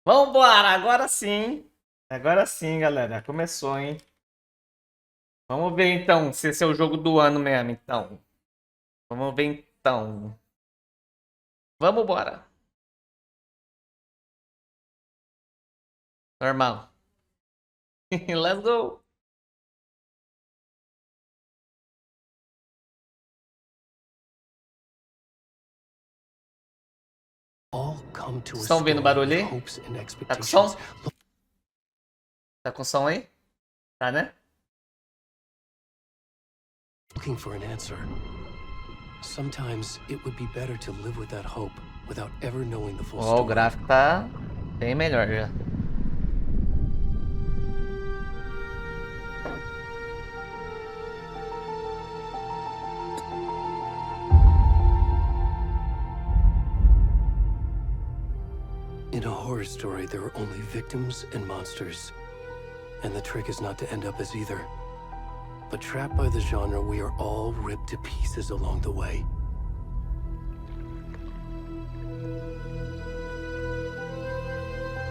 Vambora, agora sim. Agora sim, galera. Começou, hein? Vamos ver então se esse é o jogo do ano mesmo, então. Vamos ver então. Vamos embora. Normal. Let's go. Vocês estão ouvindo barulho aí? Tá com som? Tá com som aí? Tá, né? Looking for an answer. Sometimes it would be better to live with that hope without ever knowing the full Ó, o story. gráfico tá bem melhor já. In a horror story, there are only victims and monsters. And the trick is not to end up as either. But trapped by the genre, we are all ripped to pieces along the way.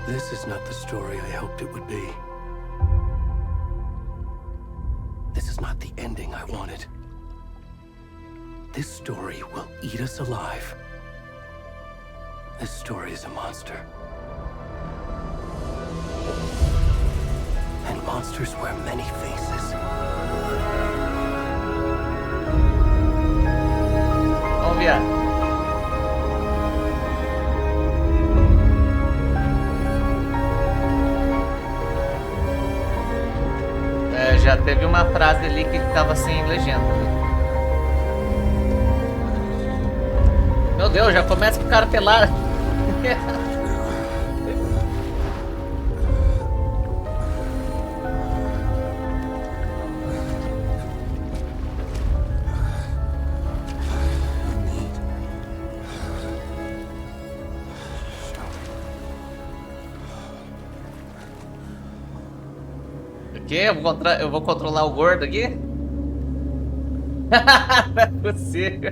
This is not the story I hoped it would be. This is not the ending I wanted. This story will eat us alive. This story is a monster. And monsters wear many faces. Vamos ver. Já teve uma frase ali que tava sem legenda. Meu Deus, já começa com o cara pelado. O quê? Eu vou controlar o gordo aqui? Não é possível.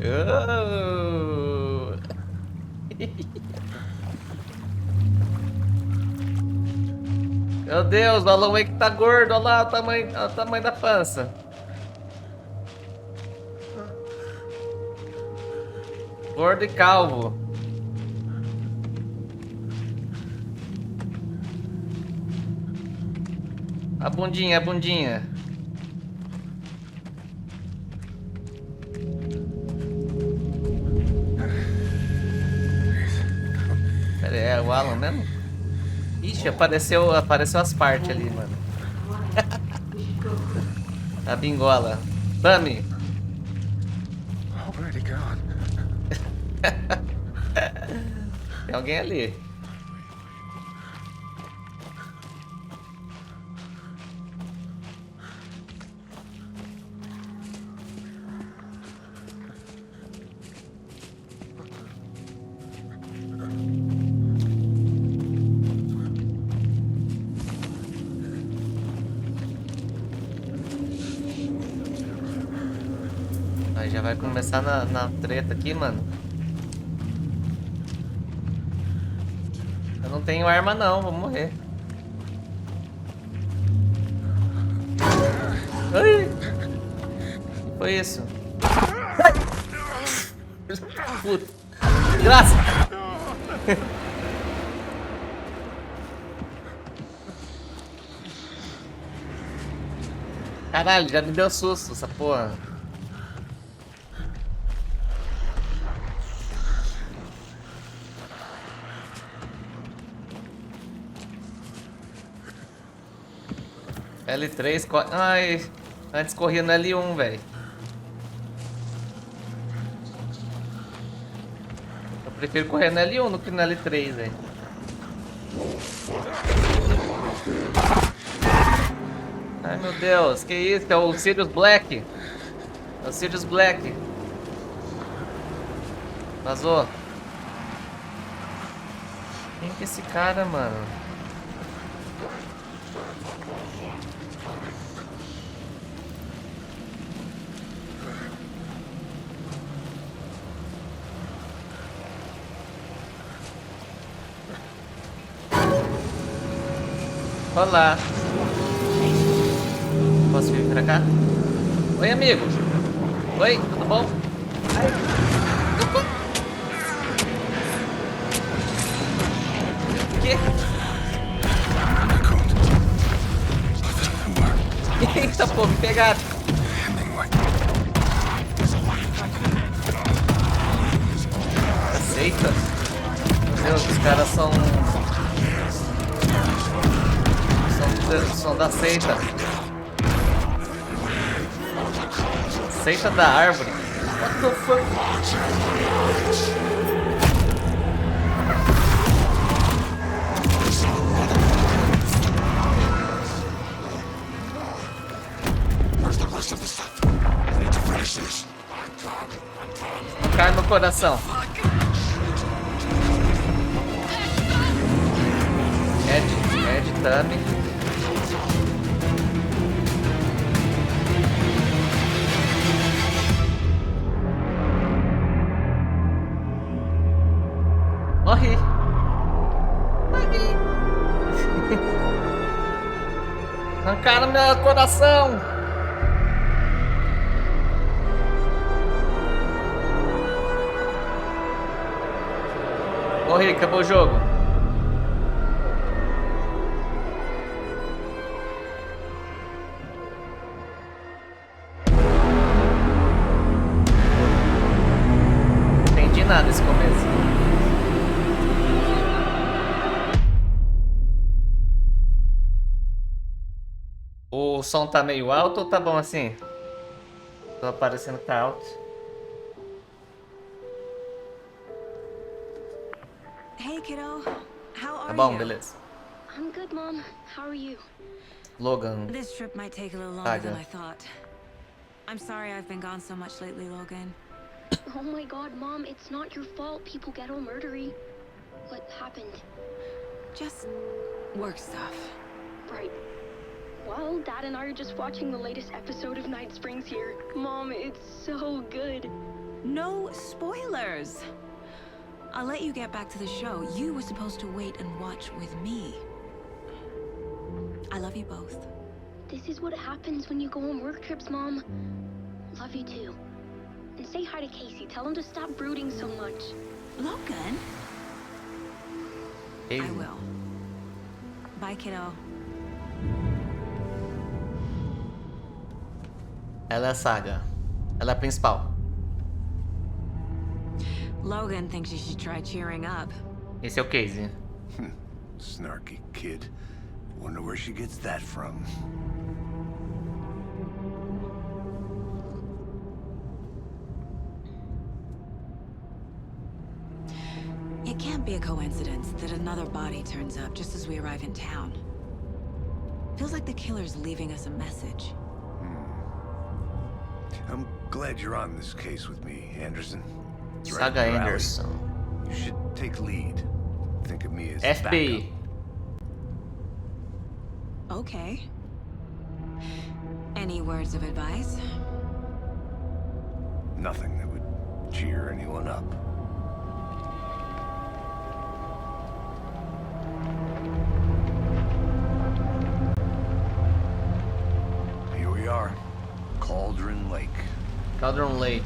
Oh. Meu Deus, o Alan Wake tá gordo, olha lá o tamanho da pança. Gordo e calvo. A bundinha, a bundinha. Pera aí, é o Alan mesmo? Ixi, apareceu as partes ali, mano. A bingola. Bami. Tem alguém ali. Aí já vai começar na treta aqui, mano. Eu não tenho arma não, vou morrer. Ai! O que foi isso? Ai! Puta! Graça! Caralho, já me deu susto essa porra. L3, ai, antes corria no L1, velho. Eu prefiro correr no L1 do que no L3, velho. Ai, meu Deus, que isso? É o Sirius Black. É o Sirius Black. Vazou. Quem que é esse cara, mano? Olá. Posso vir pra cá? Oi, amigo. Oi, tudo bom? Ai. Que? Eita, pô, me pegaram. Aceita? Meu Deus, os caras são da seita. Seita da árvore. What the fuck? Não cai no coração. Ed Tami. Morri. Arrancaram meu coração. Morri, acabou o jogo. Não entendi nada nesse começo. O som tá meio alto ou tá bom assim? Tô aparecendo que tá alto. Hey kiddo, how Tá are bom, you? beleza. I'm good, Mom. How are you? Logan. This trip might take a little longer than I thought. I'm sorry I've been gone so much lately, Logan. Oh my God, Mom, it's not your fault. People get all murdery. What happened? Just work stuff. Right. Well, Dad and I are just watching the latest episode of Night Springs here. Mom, it's so good. No spoilers. I'll let you get back to the show. You were supposed to wait and watch with me. I love you both. This is what happens when you go on work trips, Mom. Love you too. And say hi to Casey. Tell him to stop brooding so much. Logan? Ei. I will. Bye, kiddo. Ela é a Saga. Ela é a principal. Logan thinks you should try cheering up. Esse é o Casey. Snarky kid. Wonder where she gets that from. It can't be a coincidence that another body turns up just as we arrive in town. Feels like the killer's leaving us a message. I'm glad you're on this case with me, Anderson. It's right Saga up your alley. Anderson. You should take lead. Think of me as FBI. Okay. Any words of advice? backup. Nothing that would cheer anyone up. Here we are. Cauldron Lake. Cauldron Lake.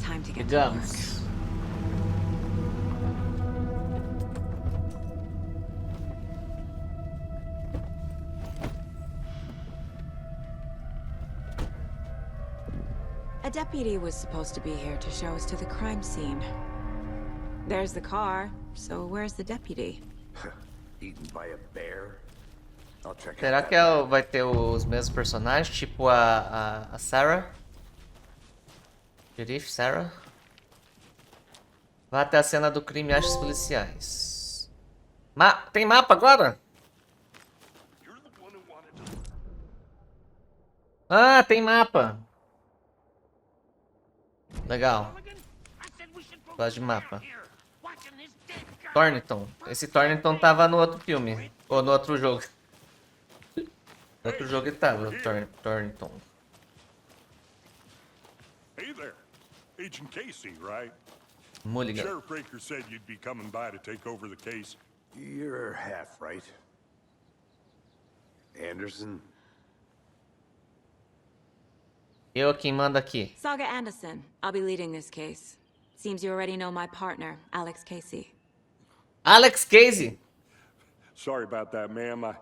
Time to get to work. Digamos. A deputy was supposed to be here to show us to the crime scene. There's the car, so where's the deputy? Eaten by a bear. I'll check Será out que vai ter os mesmos personagens? Tipo a Sarah? Sheriff Sarah? Vá até a cena do crime e ache os policiais. Tem mapa agora? Ah, tem mapa. Legal. Gosto de mapa. Thornton. Esse Thornton tava no outro filme. Ou no outro jogo. No outro jogo ele tava, Thornton. Hey there, Agent Casey, right? Mulligan. Sheriff Breaker said you'd be coming by to take over the case. You're half right. Anderson? Eu quem manda aqui. Saga Anderson. I'll be leading this case. Seems you already know my partner, Alex Casey. Alex Casey. Sorry about that, ma'am.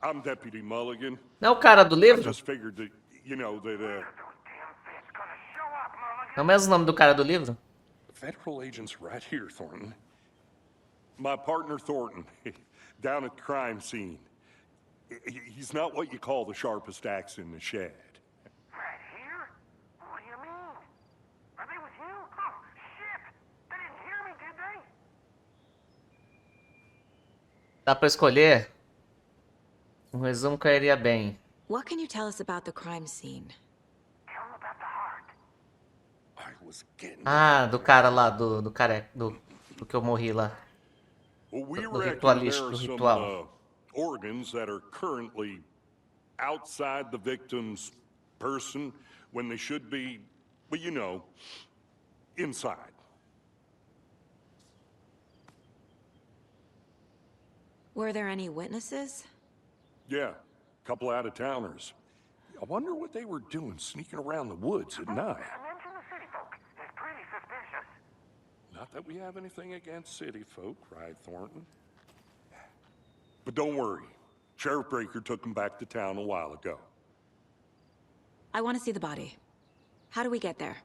I'm Deputy Mulligan. Não é o cara do I livro? just figured that, É o mesmo nome do cara do livro? federal agent's right here, Thornton. My partner, Thornton, down at the crime scene. He's not what you call the sharpest axe in the shed. Right here? What do you mean? Are they with you? Oh, shit! They didn't hear me, did they? Dá pra escolher? Um resumo cairia bem. What can you tell us about the crime scene? Tell them about the heart. I was getting Ah, do cara lá, do cara, do que eu morri lá. Well, we do reckon ritualista, there are do some ritual. organs that are currently outside the victim's person when they should be, well, you know, inside. Were there any witnesses? Yeah, a couple out-of-towners. I wonder what they were doing sneaking around the woods at night. Mention the city folk. It's pretty suspicious. Not that we have anything against city folk, right, Thornton? But don't worry. Sheriff Breaker took them back to town a while ago. I want to see the body. How do we get there?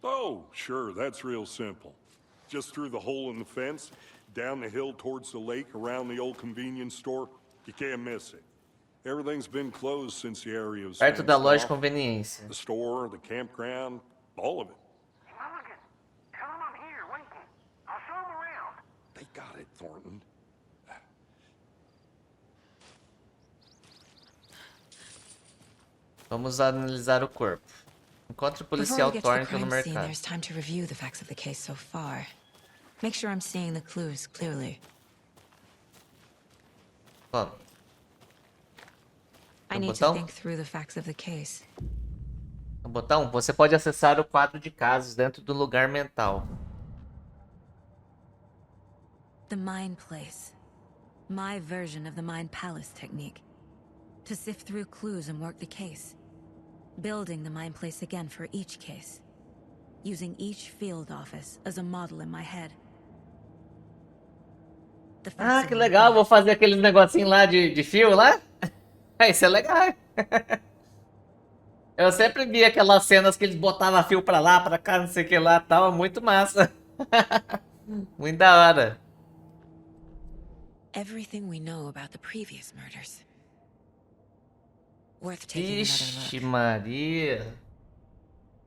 Oh, sure, that's real simple. Just through the hole in the fence, down the hill towards the lake, around the old convenience store. You can't miss it. Everything's been closed since the area was Perto da fenced loja de off. conveniência. The store, the campground, all of it. Mulligan, tell them I'm here waiting. I'll show them around. They got it, Thornton. Vamos analisar o corpo. Encontre o Before policial we get to the Thornton no crime scene, mercado. there's time to review the facts of the case so far. Make sure I'm seeing the clues clearly. Vamos. I No need to botão? think through the facts of the case. No botão, você pode acessar o quadro de casos dentro do lugar mental. The Mind Place. My version of the Mind Palace technique. To sift through clues and work the case. Building the Mind Place again for each case. Using each field office as a model in my head. The facts Ah, of que my legal. blood. Vou fazer aqueles negocinhos lá de fio lá. Isso é legal. Eu sempre vi aquelas cenas que eles botavam fio pra lá, pra cá, não sei o que lá, tal. Muito massa. Muito da hora. Everything we know about the previous murders. Worth taking another Ixi, look. Maria.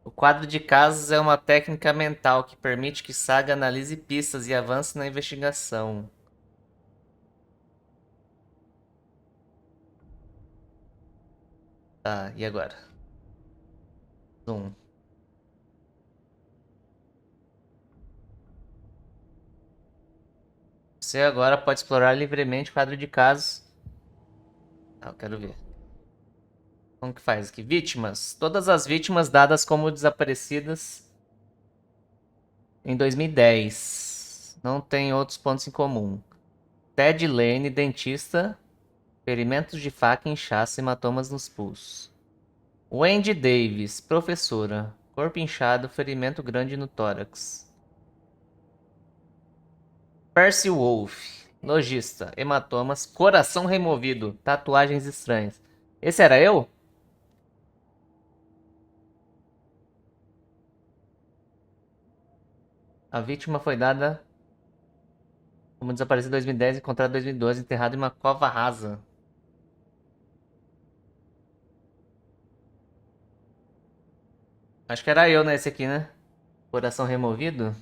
O quadro de casos é uma técnica mental que permite que Saga analise pistas e avance na investigação. Tá, e agora? Zoom. Você agora pode explorar livremente o quadro de casos. Ah, eu quero ver. Como que faz aqui? Vítimas. Todas as vítimas dadas como desaparecidas em 2010. Não tem outros pontos em comum. Ted Lane, dentista. Ferimentos de faca, inchaço e hematomas nos pulsos. Wendy Davis, professora. Corpo inchado, ferimento grande no tórax. Percy Wolf, lojista. Hematomas, coração removido, tatuagens estranhas. Esse era eu? A vítima foi dada como desaparecida em 2010 e encontrada em 2012, enterrado em uma cova rasa. Acho que era eu nesse aqui, né? Coração removido?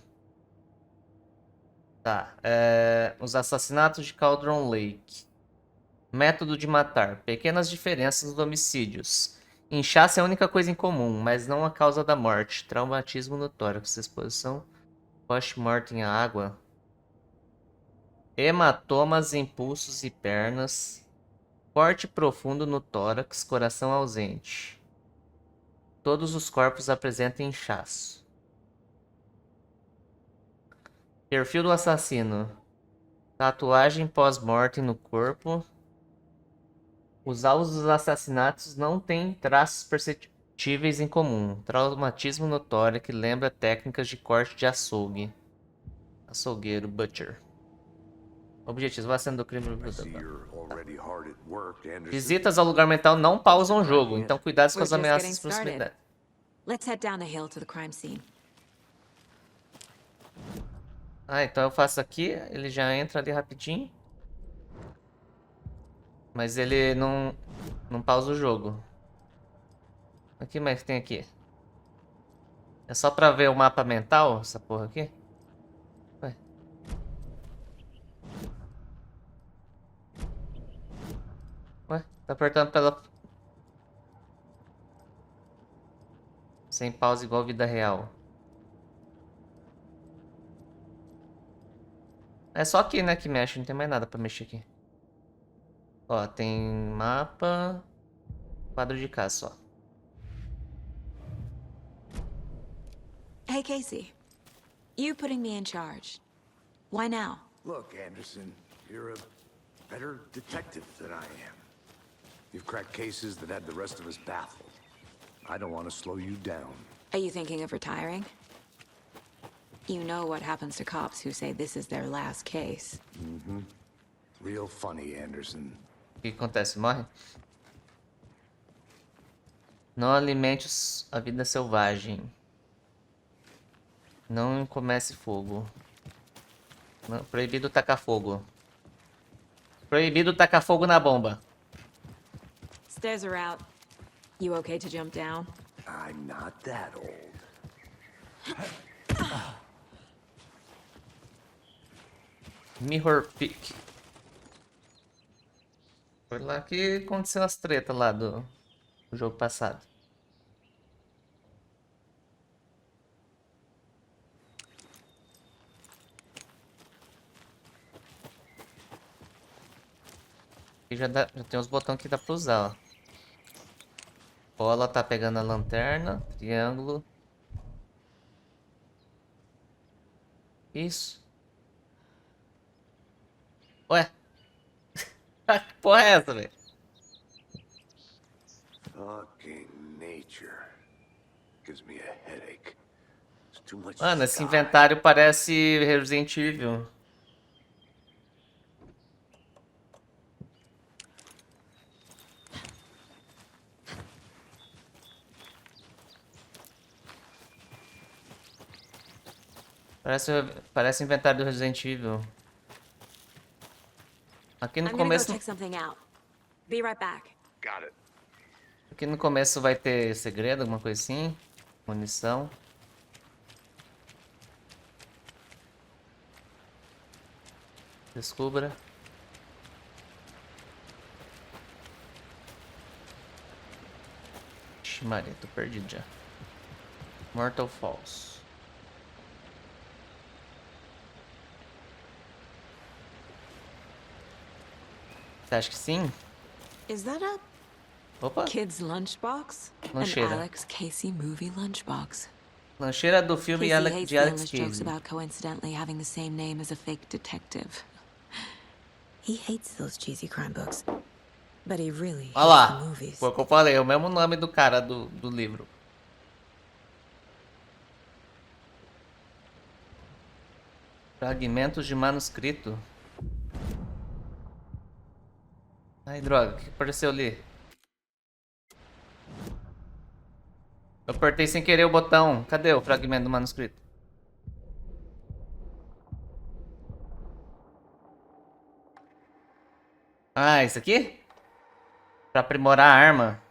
Tá. Os assassinatos de Cauldron Lake. Método de matar. Pequenas diferenças nos homicídios. Inchaço é a única coisa em comum, mas não a causa da morte. Traumatismo no tórax. Exposição post-mortem à água. Hematomas em pulsos e pernas. Corte profundo no tórax. Coração ausente. Todos os corpos apresentam inchaço. Perfil do assassino. Tatuagem pós-mortem no corpo. Os alvos dos assassinatos não têm traços perceptíveis em comum. Traumatismo notório que lembra técnicas de corte de açougue. Açougueiro, butcher. Objetivos, vacina do crime. I see you're already hard at work, Anderson. Visitas ao lugar mental não pausam o jogo, então cuidado com We're as just ameaças getting de started. proximidade. Let's head down the hill to the crime scene. Ah, então eu faço aqui, ele já entra ali rapidinho. Mas ele não pausa o jogo. O que mais tem aqui? É só pra ver o mapa mental, essa porra aqui? Ué. Ué, tá apertando pela... Sem pausa igual vida real. É só aqui, né, que mexe, não tem mais nada pra mexer aqui. Ó, tem mapa... Quadro de caça, ó. Hey, Casey. You putting me in charge. Why now? Look, Anderson, you're a better detective than I am. You've cracked cases that had the rest of us baffled. I don't want to slow you down. Are you thinking of retiring? You know what happens to cops who say this is their last case. Real funny, Anderson. O que acontece? Morre? Não alimente a vida selvagem. Não comece fogo. Não, proibido tacar fogo. Proibido tacar fogo na bomba. Stairs are out. You okay to jump down? I'm not that old. Mirror Peak. Foi lá que aconteceu as tretas lá do jogo passado. Aqui já tem os botões que dá pra usar, ó. Bola tá pegando a lanterna, triângulo. Isso. Ué? Que porra é essa, velho? Fucking nature. Gives me a headache. There's too much Mano, esse sky. inventário parece Resident Evil. Parece o inventário do Resident Evil. Aqui no I'm gonna go começo, check something out. Be right back. Got it. aqui no começo vai ter segredo, alguma coisa assim. Munição. Descubra. Ixi, Maria, tô perdido já. Mortal Falls. Você acha que sim? Is that a Opa, kid's lunchbox? An Lancheira. Alex Casey movie lunchbox. lancheira do filme Casey hates de the Alex English jokes Casey. about coincidentally having the same name as a fake detective. He hates those cheesy crime books. But he really Olha hates the lá, movies. foi o que eu falei, é o mesmo nome do cara do livro. Fragmentos de manuscrito. Ai, droga, o que apareceu ali? Eu apertei sem querer o botão. Cadê o fragmento do manuscrito? Ah, isso aqui? Pra aprimorar a arma.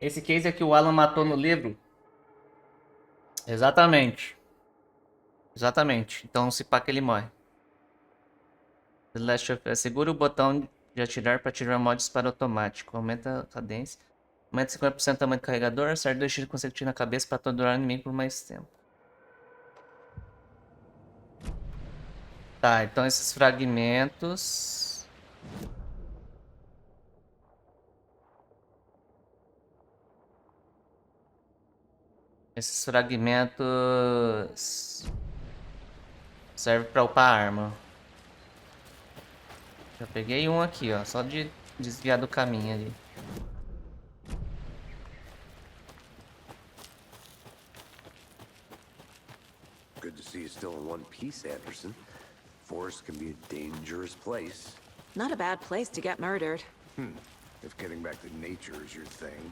Esse case é que o Alan matou no livro? Exatamente. Exatamente. Então se pá que ele morre. The Last of Us. Segura o botão de atirar para atirar modo disparo automático. Aumenta a cadência. Aumenta 50% o tamanho do carregador. Acerta 2 tiros consecutivos na cabeça para torturar o inimigo por mais tempo. Tá, então esses fragmentos... Esses fragmentos... Serve pra upar a arma. Já peguei um aqui, ó. Só de desviar do caminho ali. Good to see you still in one piece, Anderson. Forest can be a dangerous place. Not a bad place to get murdered. If getting back to nature is your thing.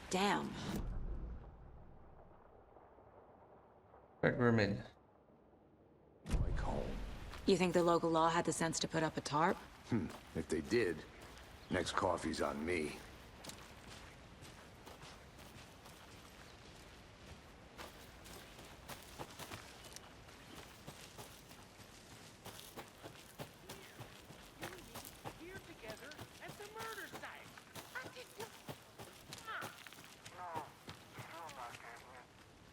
Damn. Verde vermelho. Like home. You think the local law had the sense to put up a tarp? If they did, next coffee's on me. Here together at the murder site. How did you... No, still not getting it.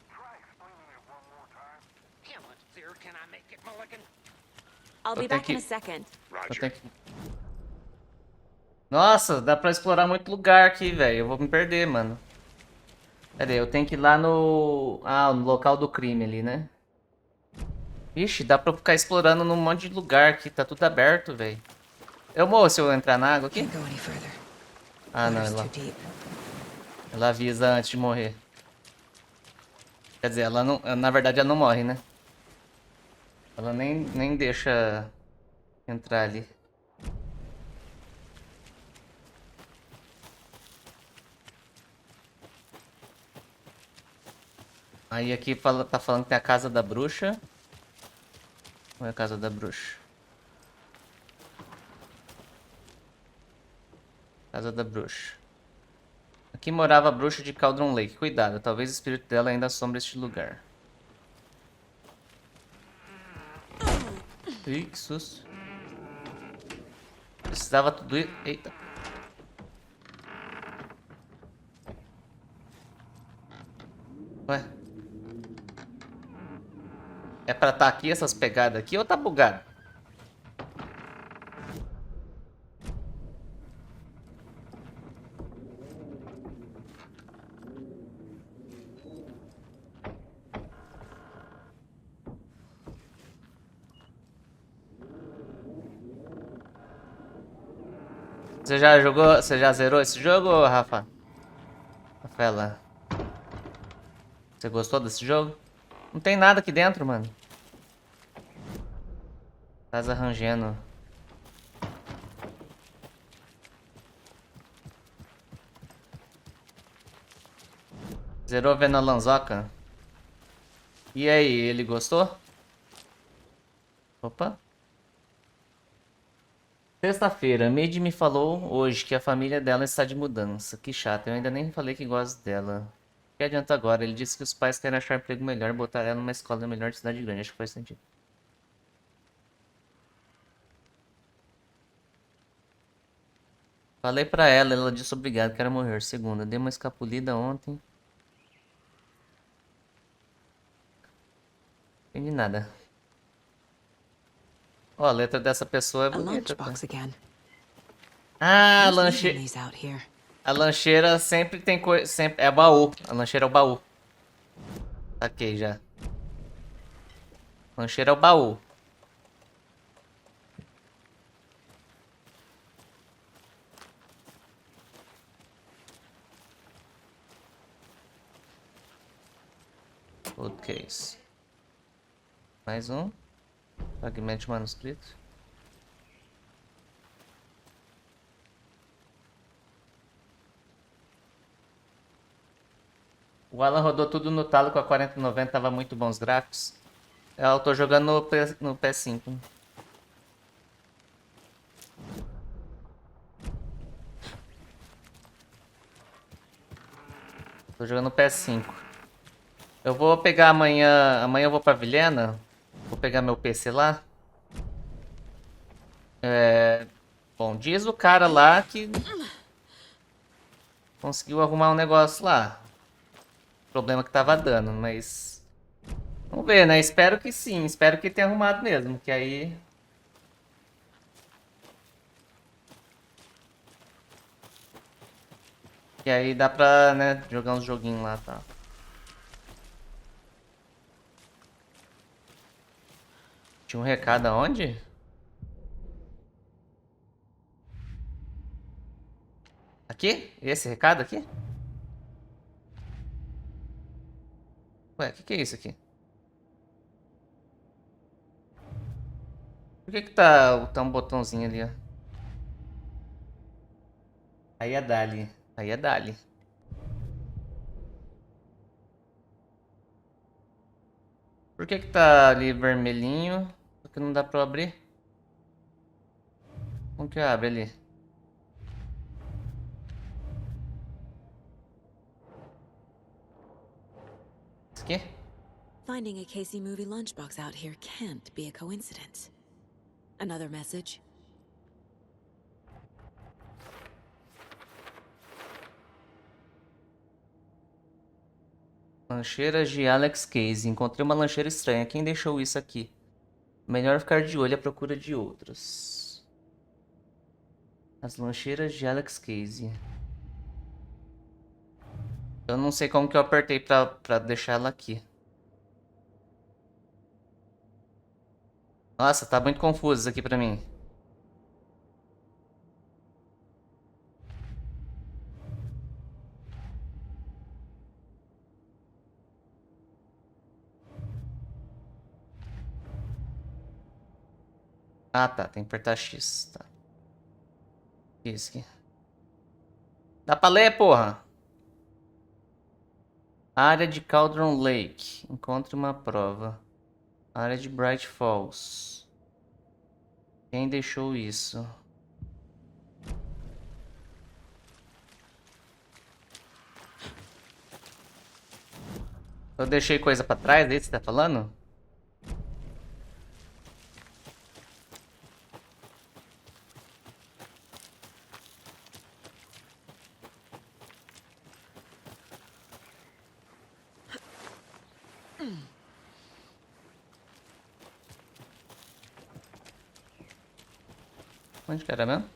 Try explaining it one more time. Kill it, sir. Can I make it, Mulligan? I'll be But back thank in a you. second. Eu tenho que... Nossa, dá pra explorar muito lugar aqui, velho. Eu vou me perder, mano. Cadê? Eu tenho que ir lá no... Ah, no local do crime ali, né? Ixi, dá pra eu ficar explorando num monte de lugar aqui. Tá tudo aberto, velho. Eu morro se eu entrar na água aqui? Can't go any further. Ah, não. Water's too deep. Ela avisa antes de morrer. Quer dizer, ela não... Na verdade, ela não morre, né? Ela nem deixa entrar ali. Aí aqui tá falando que tem a casa da bruxa. Ou é a casa da bruxa? Casa da bruxa. Aqui morava a bruxa de Cauldron Lake. Cuidado, talvez o espírito dela ainda assombre este lugar. Ih, que susto. Precisava tudo isso. Eita. Ué. É pra tá aqui essas pegadas aqui ou tá bugado? Você já jogou, você já zerou esse jogo, Rafa? Rafaela. Você gostou desse jogo? Não tem nada aqui dentro, mano. Casa rangendo. Zerou vendo a Lanzoca? E aí, ele gostou? Opa. Sexta-feira, Made me falou hoje que a família dela está de mudança. Que chato, eu ainda nem falei que gosto dela. O que adianta agora? Ele disse que os pais querem achar um emprego melhor e botar ela numa escola melhor de cidade grande. Acho que faz sentido. Falei pra ela disse obrigado, quero morrer. Segunda, dei uma escapulida ontem. Entendi nada. Ó, a letra dessa pessoa é A bonita. lunchbox again. Ah, Who's leaving lanche... these out here? a lancheira sempre tem coisa. Sempre... É baú. A lancheira é o baú. Saquei já. Lancheira é o baú. Outcase. Mais um. Fragmento de manuscrito. O Alan rodou tudo no talo com a 4090, tava muito bons gráficos. Eu tô jogando no PS5. Tô jogando no PS5. Eu vou pegar amanhã. Amanhã eu vou pra Vilhena. Vou pegar meu PC lá. Bom, diz o cara lá que conseguiu arrumar um negócio lá. Problema que tava dando, mas vamos ver, né? Espero que sim, espero que tenha arrumado mesmo, que aí dá pra, né, jogar uns joguinhos lá, tá? Tinha um recado aonde? Aqui? Esse recado aqui? Ué, o que é isso aqui? Por que tá um botãozinho ali, ó? Aí é dali. Aí é dali. Por que tá ali vermelhinho? Porque não dá pra eu abrir? Como que abre ali? Isso aqui? Finding a Casey movie lunchbox out here can't be a coincidence. Another message? Lancheiras de Alex Casey. Encontrei uma lancheira estranha. Quem deixou isso aqui? Melhor ficar de olho à procura de outros. As lancheiras de Alex Casey. Eu não sei como que eu apertei pra deixar ela aqui. Nossa, tá muito confuso isso aqui pra mim. Ah, tá. Tem que apertar X. Tá. Isso aqui. Dá pra ler, porra? Área de Cauldron Lake. Encontre uma prova. Área de Bright Falls. Quem deixou isso? Eu deixei coisa pra trás, é isso que você tá falando? Onde que era mesmo?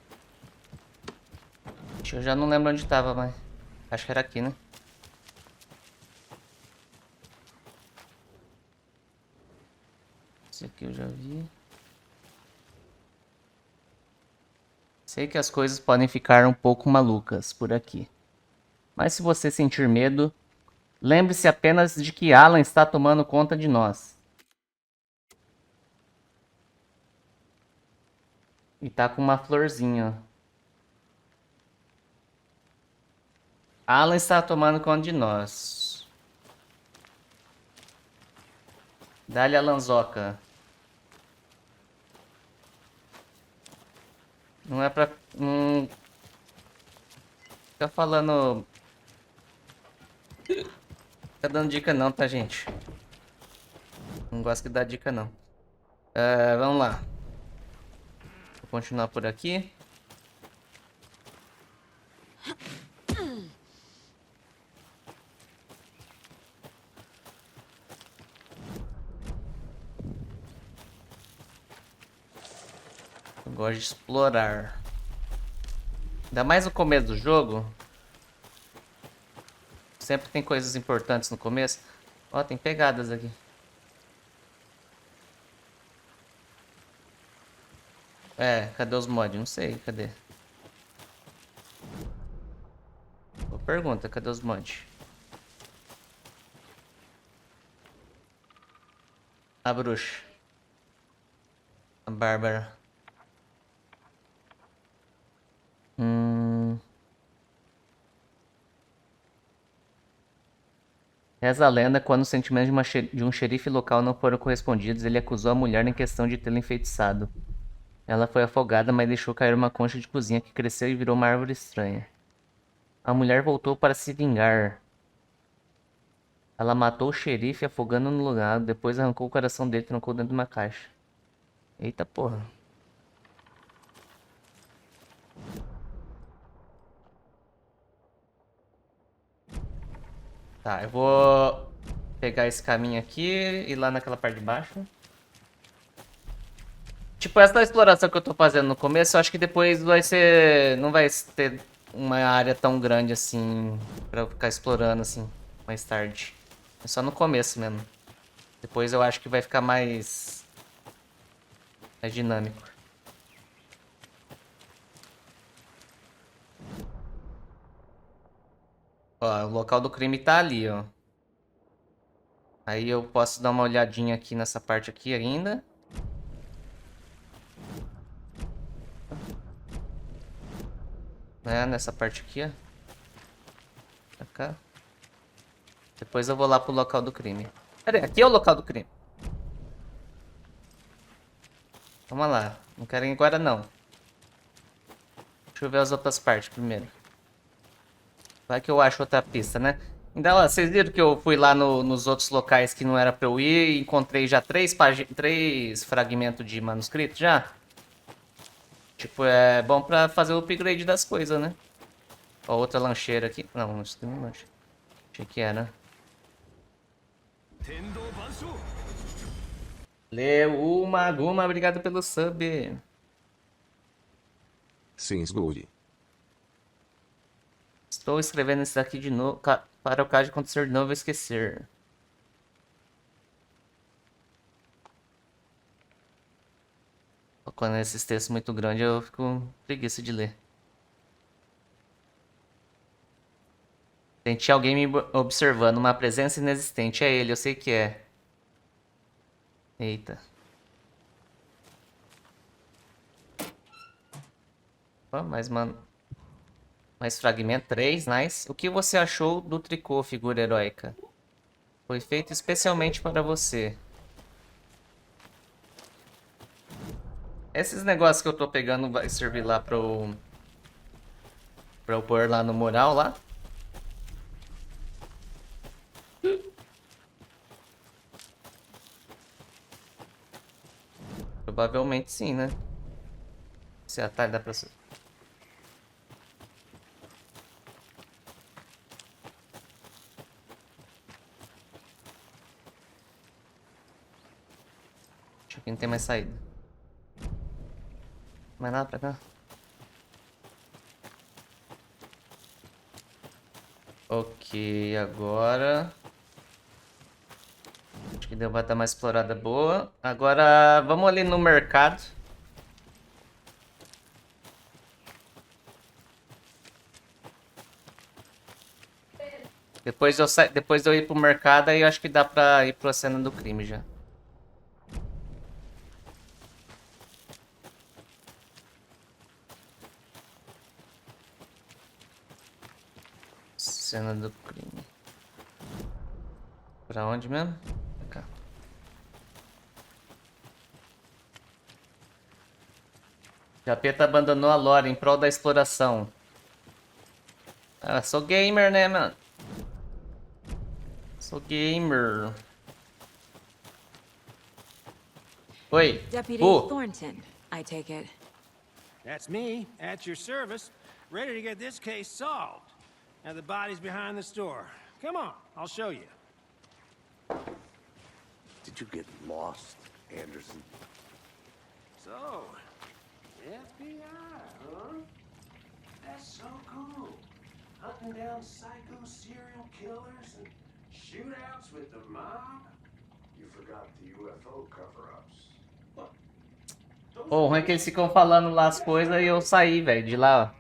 Eu já não lembro onde tava, mas... Acho que era aqui, né? Esse aqui eu já vi. Sei que as coisas podem ficar um pouco malucas por aqui. Mas se você sentir medo, lembre-se apenas de que Alan está tomando conta de nós. E tá com uma florzinha, ó. Alan está tomando conta de nós. Dá-lhe a lanzoca. Não é pra... Não... Fica falando... Fica dando dica não, tá, gente? Não gosto que dá dica não. Vamos lá. Vou continuar por aqui. Eu gosto de explorar. Ainda mais no começo do jogo. Sempre tem coisas importantes no começo. Ó, tem pegadas aqui. Cadê os mods? Não sei, cadê? Boa pergunta, cadê os mods? A bruxa. A Bárbara. Reza a lenda, quando os sentimentos de um xerife local não foram correspondidos, ele acusou a mulher em questão de tê-la enfeitiçado. Ela foi afogada, mas deixou cair uma concha de cozinha que cresceu e virou uma árvore estranha. A mulher voltou para se vingar. Ela matou o xerife afogando no lugar, depois arrancou o coração dele e trancou dentro de uma caixa. Eita porra. Tá, eu vou pegar esse caminho aqui e ir lá naquela parte de baixo. Tipo, essa exploração que eu tô fazendo no começo, eu acho que depois vai ser... Não vai ter uma área tão grande assim pra eu ficar explorando assim mais tarde. É só no começo mesmo. Depois eu acho que vai ficar mais É dinâmico. Ó, o local do crime tá ali, ó. Aí eu posso dar uma olhadinha aqui nessa parte aqui ainda. Né, nessa parte aqui, ó. Pra cá. Depois eu vou lá pro local do crime. Pera aí, aqui é o local do crime. Vamos lá. Não quero ir agora, não. Deixa eu ver as outras partes primeiro. Vai que eu acho outra pista, né? Então, ó, vocês viram que eu fui lá nos outros locais que não era pra eu ir e encontrei já três fragmentos de manuscrito já? Tipo, é bom pra fazer o upgrade das coisas, né? Ó, outra lancheira aqui. Não, isso tem um lanche. Achei que era. Leu uma Guma, obrigado pelo sub. Sim, Sgold. Estou escrevendo isso daqui de novo. Para o caso de acontecer de novo, eu esquecer. Quando é esses textos muito grandes, eu fico com preguiça de ler. Senti alguém me observando. Uma presença inexistente. É ele, eu sei que é. Eita. Ó, mais fragmento. 3, nice. O que você achou do tricô, figura heróica? Foi feito especialmente para você. Esses negócios que eu tô pegando vai servir lá pra eu pôr lá no mural lá. Provavelmente sim, né? Se atalho dá pra... Acho que não tem mais saída. Mais nada pra cá. Ok, agora... Acho que deu pra dar uma explorada boa. Agora, vamos ali no mercado. Depois de eu ir pro mercado, aí eu acho que dá pra ir pra cena do crime já. Cena do crime. Pra onde mesmo? Pra cá. Japeta abandonou a lore em prol da exploração. Ah, sou gamer, né, mano? Sou gamer. Oi. Deputy Bu. Thornton, I take it. That's me, at your service, ready to get this case solved. Now the body's behind the store. Come on, I'll show you. Did you get lost, Anderson? So, FBI, huh? That's so cool. Hunting down psycho serial killers and shootouts with the mob. You forgot the UFO cover-ups. O ruim é que eles ficam falando lá as coisas e eu saí, velho, de lá, ó.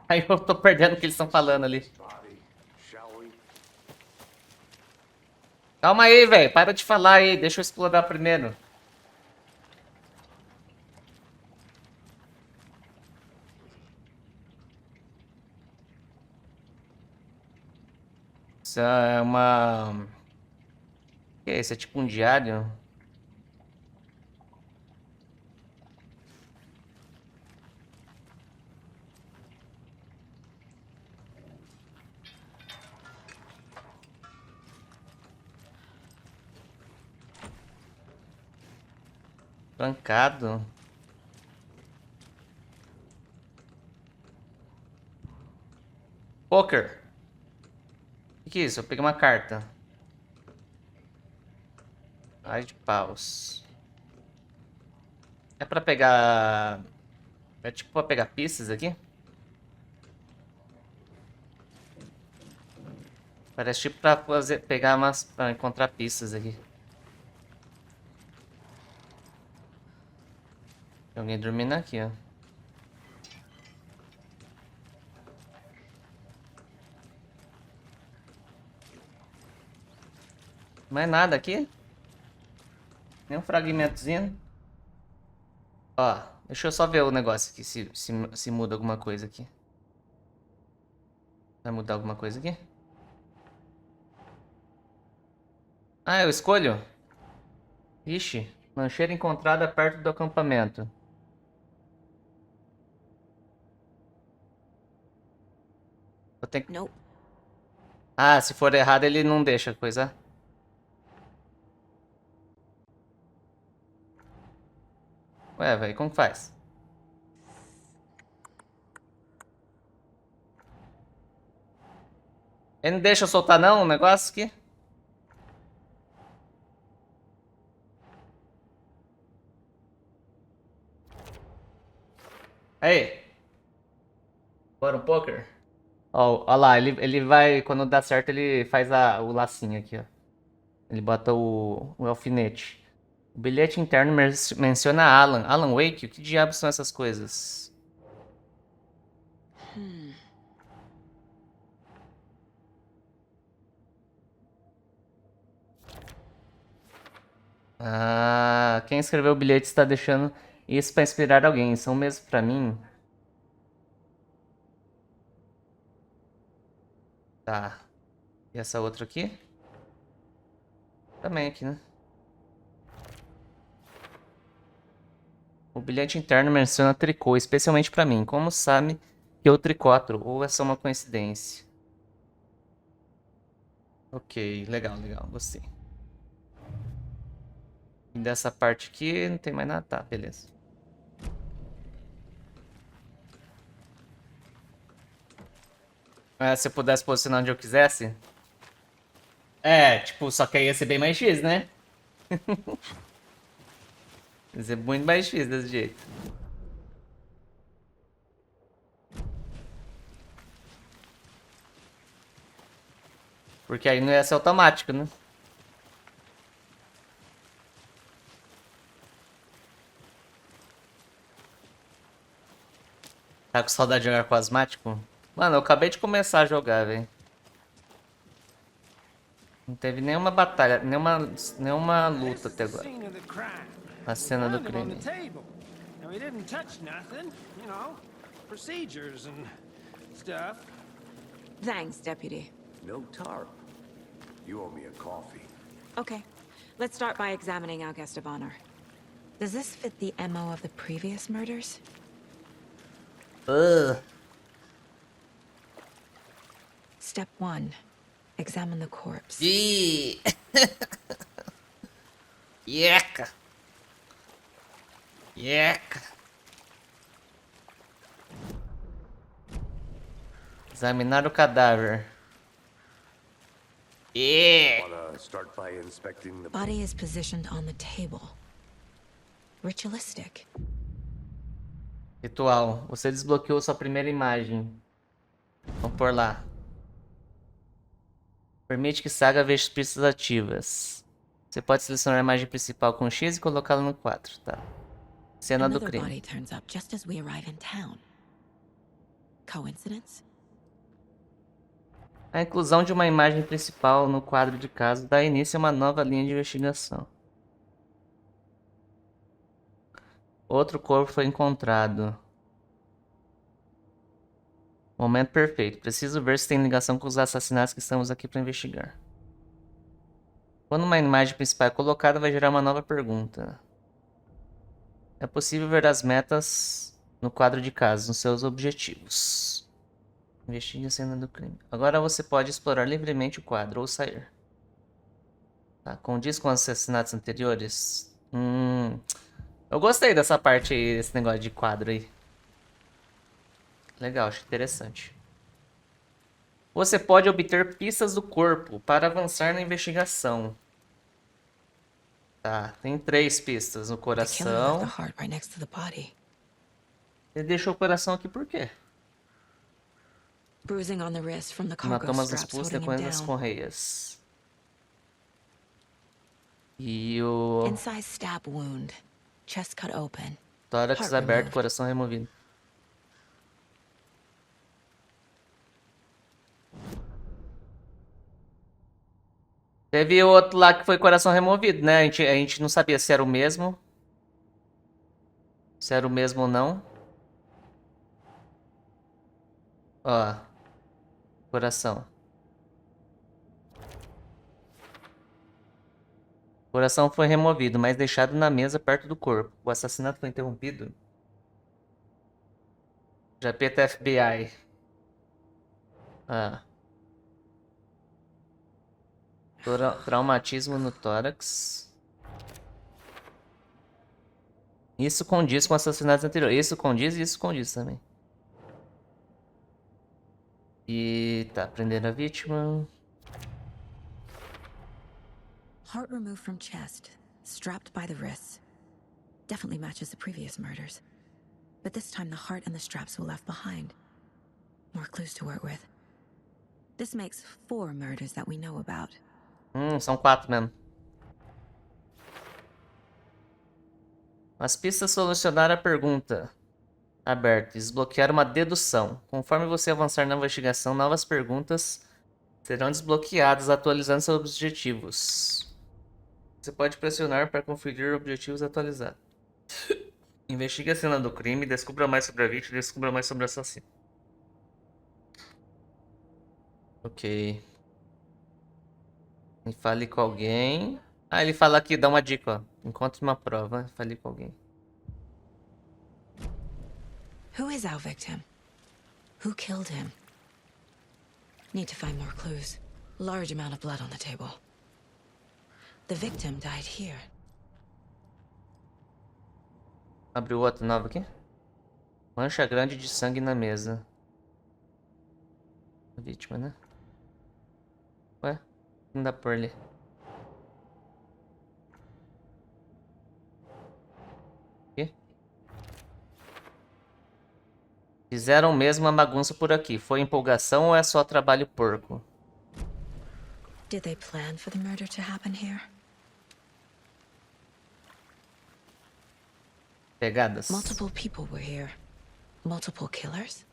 Aí eu tô perdendo o que eles estão falando ali. Body, shall we? Calma aí, velho. Para de falar aí. Deixa eu explorar primeiro. Isso é uma... O que é isso? É tipo um diário? Trancado. Poker. O que é isso? Eu peguei uma carta. Ai de paus. É pra pegar... É tipo pra pegar pistas aqui? Parece tipo pra pegar umas... Pra encontrar pistas aqui. Tem alguém dormindo aqui, ó. Mais nada aqui? Nem um fragmentozinho. Ó, deixa eu só ver o negócio aqui, se muda alguma coisa aqui. Vai mudar alguma coisa aqui? Ah, eu escolho? Ixi, lancheira encontrada perto do acampamento. Eu tenho que... Nope. Ah, se for errado ele não deixa coisa. Ué, velho, como que faz? Ele não deixa eu soltar não o negócio aqui? Aí. Bora um poker? Ó lá, ele vai, quando dá certo, ele faz o lacinho aqui, ó. Ele bota o alfinete. O bilhete interno menciona Alan. Alan Wake? O que diabos são essas coisas? Ah, quem escreveu o bilhete está deixando isso pra inspirar alguém. São mesmo pra mim? Tá. E essa outra aqui? Também aqui, né? O bilhete interno menciona tricô, especialmente pra mim. Como sabe que eu tricotro? Ou é só uma coincidência? Ok, legal, legal. Gostei. E dessa parte aqui não tem mais nada. Tá, beleza. Se eu pudesse posicionar onde eu quisesse? É, tipo, só que aí ia ser bem mais X, né? Ia ser muito mais X desse jeito. Porque aí não ia ser automático, né? Tá com saudade de jogar com asmático? Mano, eu acabei de começar a jogar, velho. Não teve nenhuma batalha, nenhuma luta até agora. Scene of the crime. A cena do Found it on the crime. table. And we didn't touch nothing, you know, procedures and stuff. Thanks, Deputy. No tarp. You owe me a coffee. Okay, let's start by examining our guest of honor. Does this fit the MO of the previous murders? Ugh. Step 1. Examine the corpse. Ih. Yeca. Yeca. Examinar o cadáver. Wanna start by inspecting the Body is positioned on the table. Ritualistic. Ritual. Você desbloqueou sua primeira imagem. Vamos por lá. Permite que Saga veja pistas ativas. Você pode selecionar a imagem principal com X e colocá-la no 4, tá? Cena do Another crime. body turns up just as we arrive in town. Coincidence? A inclusão de uma imagem principal no quadro de caso dá início a uma nova linha de investigação. Outro corpo foi encontrado. Momento perfeito. Preciso ver se tem ligação com os assassinatos que estamos aqui para investigar. Quando uma imagem principal é colocada, vai gerar uma nova pergunta. É possível ver as metas no quadro de casos, nos seus objetivos. Investigue a cena do crime. Agora você pode explorar livremente o quadro ou sair. Tá, condiz com os assassinatos anteriores? Eu gostei dessa parte aí, desse negócio de quadro aí. Legal, acho interessante. Você pode obter pistas do corpo para avançar na investigação. Tá, tem 3 pistas no The killer left coração. the heart right next to the body. Ele deixou o coração aqui por quê? Bruising on the wrist from the cargo Hematomas straps expulsos holding him depois das down. correias. E o... Incised stab wound. Chest cut open. Tórax Heart aberto, removed. coração removido. Teve outro lá que foi coração removido, né? A gente não sabia se era o mesmo. Se era o mesmo ou não. Ó. Coração. Coração foi removido, mas deixado na mesa perto do corpo. O assassinato foi interrompido. Japeta FBI. Ah. Traumatismo no tórax. Isso condiz com assassinatos anteriores. Isso condiz e isso condiz também. E tá, prendendo a vítima. Heart removed from chest, strapped by the wrists. Definitely matches the previous murders. But this time the heart and the straps were left behind. More clues to work with. This makes 4 murders that we know about. São 4 mesmo. As pistas solucionaram a pergunta aberta. Desbloquear uma dedução. Conforme você avançar na investigação, novas perguntas serão desbloqueadas, atualizando seus objetivos. Você pode pressionar para conferir objetivos atualizados. Investigue a cena do crime, descubra mais sobre a vítima e descubra mais sobre o assassino. Ok. E fale com alguém. Ah, ele fala aqui, dá uma dica, ó. Encontre uma prova, fale com alguém. Who is our victim? Who killed him? Need to find more clues. Large amount of blood on the table. The victim died here. Abriu outro novo aqui. Mancha grande de sangue na mesa. A vítima, né? Ué? Não dá por ali. Aqui. Fizeram mesmo uma bagunça por aqui. Foi empolgação ou é só trabalho porco? Did they plan for the murder to happen here? Pegadas. Multiple people were here. Multiple killers?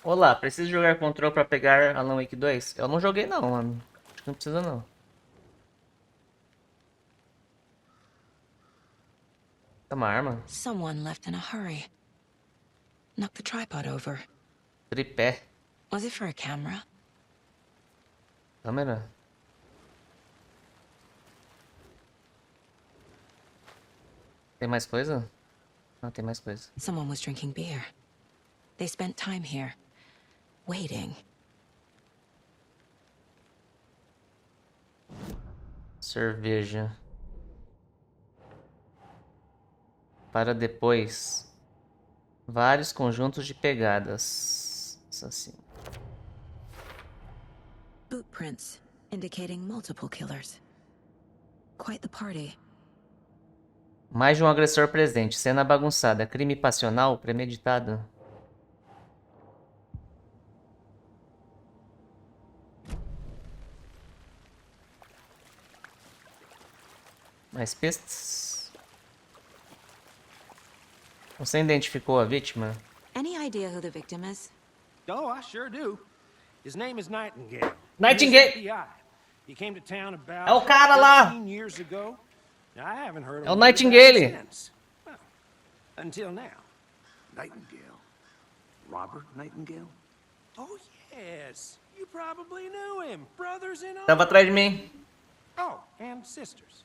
Olá, preciso jogar control pra pegar Alan Wake 2? Eu não joguei não, mano. Acho que não precisa não. É uma arma? Someone left in a hurry. Knocked the tripod over. Tripé. Was it for a camera? Câmera. Tem mais coisa? Não, tem mais coisa. Someone was drinking beer. They spent time here, waiting. Cerveja. Para depois. Vários conjuntos de pegadas. Assassino. Boot prints, indicating multiple killers. Quite the party. Mais de um agressor presente. Cena bagunçada. Crime passional premeditado. Mais pistas? Você identificou a vítima? Any idea who the victim is? Oh, I sure do. His name is Nightingale. Nightingale! He's FBI. He came to town about É o cara lá! 13 years ago. I haven't heard É o of him Nightingale! since. Well, until now. Nightingale. Robert Nightingale? Oh, yes. You probably knew him. Brothers in arms. Tava atrás de mim. Oh, and sisters.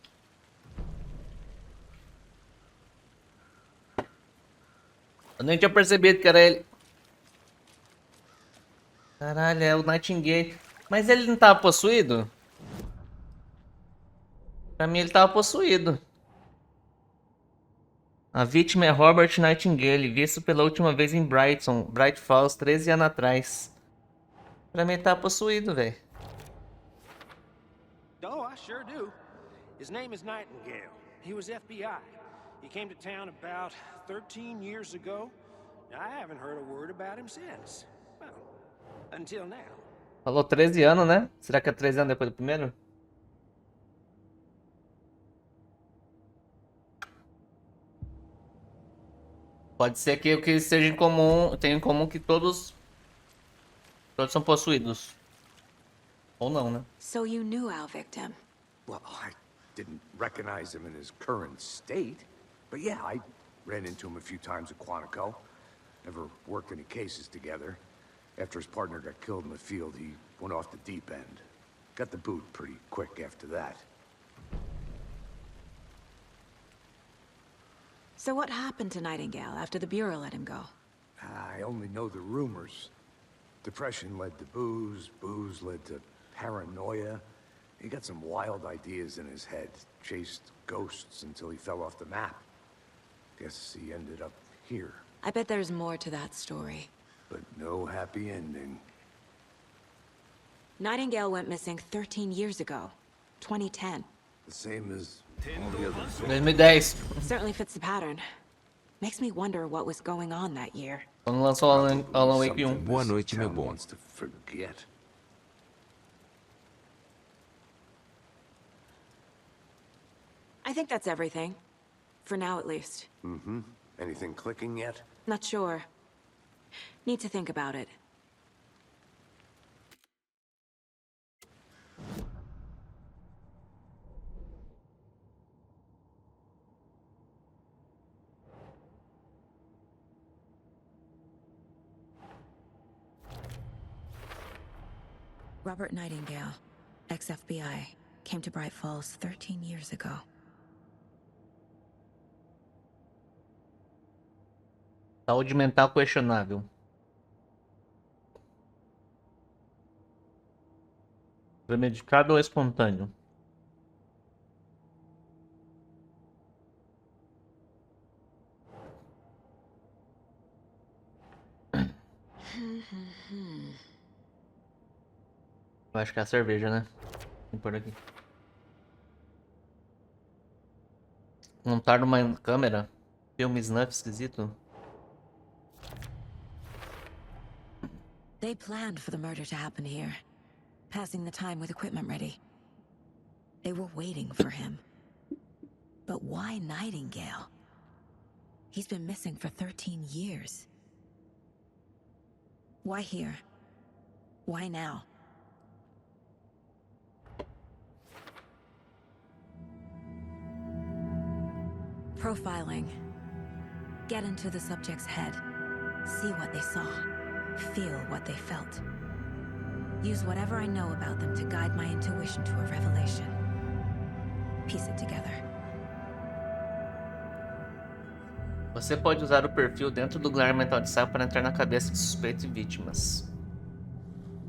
Eu nem tinha percebido que era ele. Caralho, é o Nightingale. Mas ele não tava possuído? Pra mim ele tava possuído. A vítima é Robert Nightingale, visto pela última vez em Bright Falls, 13 anos atrás. Pra mim ele tava possuído, velho. Oh, I sure do. His name is Nightingale. He was FBI. He came to town about 13 years ago. I haven't heard a word about him since. Well, until now. Falou 13 anos, né? Será que é 13 anos depois do primeiro? Pode ser que o que seja em comum, tenha em comum que todos são possuídos. Ou não, né? So you knew our victim. Well, I didn't recognize him in his current state. But yeah, I ran into him a few times at Quantico. Never worked any cases together. After his partner got killed in the field, he went off the deep end. Got the boot pretty quick after that. So what happened to Nightingale after the Bureau let him go? I only know the rumors. Depression led to booze, booze led to paranoia. He got some wild ideas in his head, chased ghosts until he fell off the map. Guess he ended up here, I bet there's more to that story. but no happy ending. Nightingale went missing 13 years ago. 2010. The same as all the other 2010. Certainly fits the pattern. Makes me wonder what was going on that year. Quando lançou Alan Wake 1. Boa noite, meu bom. Wants to forget. I think that's everything. For now, at least. Mm-hmm. Anything clicking yet? Not sure. Need to think about it. Robert Nightingale, ex-FBI, came to Bright Falls 13 years ago. Saúde mental questionável. Premedicado ou espontâneo? Eu acho que é a cerveja, né? Vou pôr aqui. Montar numa câmera? Filme snuff esquisito? They planned for the murder to happen here, passing the time with equipment ready. They were waiting for him. But why Nightingale? He's been missing for 13 years. Why here? Why now? Profiling. Get into the subject's head. See what they saw. Feel what they felt. Use whatever I know about them to guide my intuition to a revelation. Piece it together. Você pode usar o perfil dentro do lugar mental de Saga para entrar na cabeça de suspeitos e vítimas.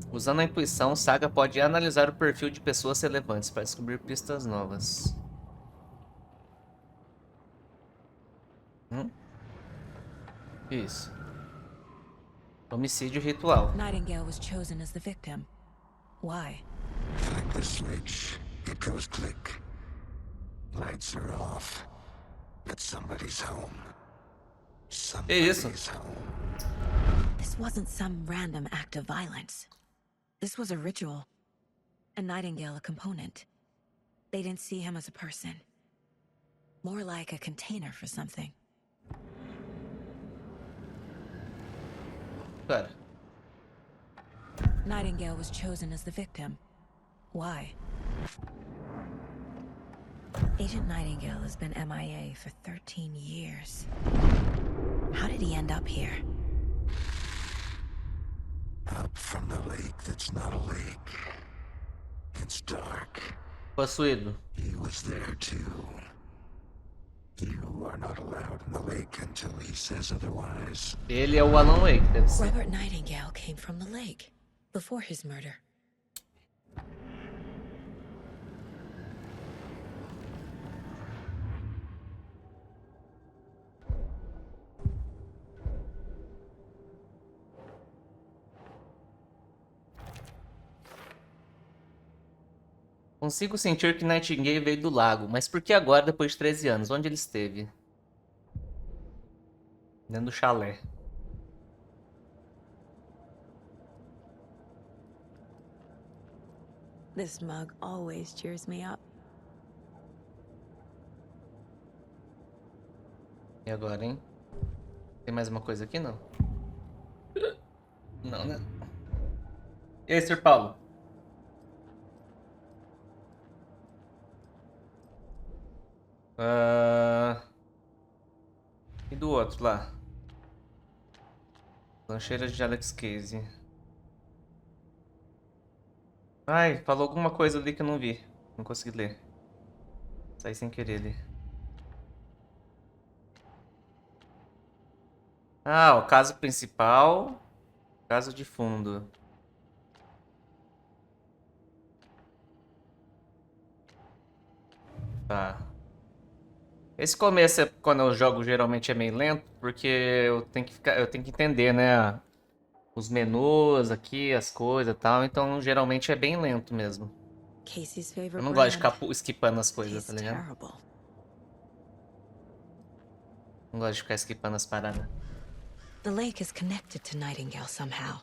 Usando a intuição, Saga pode analisar o perfil de pessoas relevantes para descobrir pistas novas. Isso. Homicídio ritual. Nightingale was chosen as the victim. Why? Flick the switch, it goes click. Lights are off. But somebody's home. Somebody's home. This wasn't some random act of violence. This was a ritual. And Nightingale a component. They didn't see him as a person. More like a container for something. Cara. Nightingale was chosen as the victim. Why? Agent Nightingale has been MIA for 13 years. How did he end up here? Up from the lake that's not a lake. It's dark. Possuído. He was there too. You are not allowed in the lake until he says otherwise. Ele é o Alan Wake, deve ser. Robert Nightingale came from the lake before his murder. Consigo sentir que Nightingale veio do lago, mas por que agora, depois de 13 anos? Onde ele esteve? Dentro do chalé. This mug always cheers me up. E agora, hein? Tem mais uma coisa aqui, não? Não, né? E aí, Sr. Paulo? E do outro lá? Lancheira de Alex Case. Ai, falou alguma coisa ali que eu não vi. Não consegui ler. Saí sem querer ali. Ah, o caso principal. Caso de fundo. Tá. Esse começo, quando eu jogo, geralmente é meio lento, porque eu tenho que entender, né? Os menus aqui, as coisas e tal. Então, geralmente é bem lento mesmo. Casey's Eu favorite não gosto de brand. ficar skipando as coisas, tá Tastes ligado? terrible. Não gosto de ficar skipando as paradas. The lake is connected to Nightingale somehow.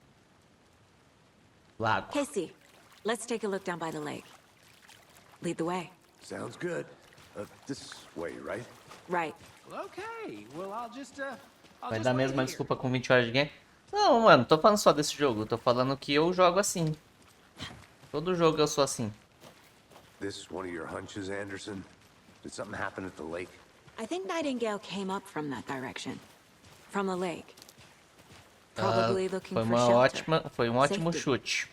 Lago. Casey, let's take a look down by the lake. Lead the way. Sounds good. This way, right? Right. Well, okay. Well, I'll just Vai wait dar mesmo uma here. desculpa com 20 horas de game? Não, mano, tô falando só desse jogo. Tô falando que eu jogo assim. Todo jogo eu sou assim. This one of your hunches, Anderson? Did something happen at the lake? I think Nightingale came up from that direction. From the lake. Probably looking Foi for uma shelter. ótima, foi um ótimo Safety. chute.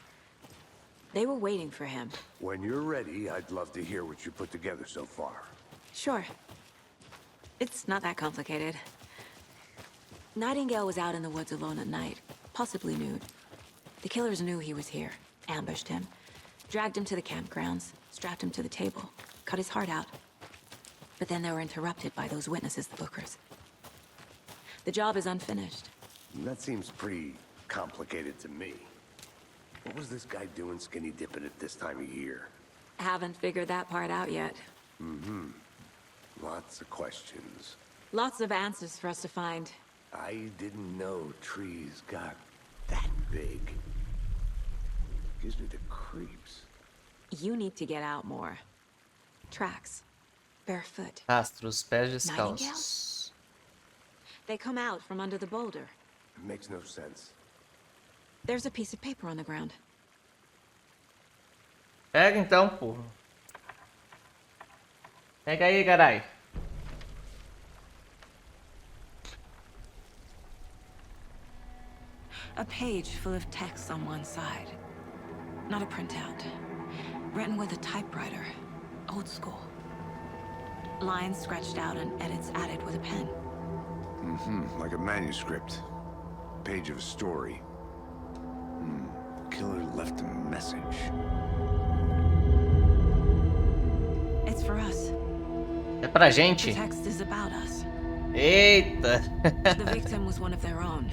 They were waiting for him. When you're ready, I'd love to hear what you put together so far. Sure. It's not that complicated. Nightingale was out in the woods alone at night, possibly nude. The killers knew he was here, ambushed him, dragged him to the campgrounds, strapped him to the table, cut his heart out. But then they were interrupted by those witnesses, the Bookers. The job is unfinished. That seems pretty complicated to me. What was this guy doing skinny dipping at this time of year? Haven't figured that part out yet. Lots of questions. Lots of answers for us to find. I didn't know trees got that big. Gives me the creeps. You need to get out more. Tracks. Barefoot. Rastros, pés Nightingale? descalços. They come out from under the boulder. It makes no sense. There's a piece of paper on the ground. Pega então, porra. Pega aí, carai. A page full of text on one side. Not a printout. Written with a typewriter. Old school. Lines scratched out and edits added with a pen. Like a manuscript. Page of a story. Killer left a message. It's for us. É pra The gente. text is about us. Eita. The victim was one of their own.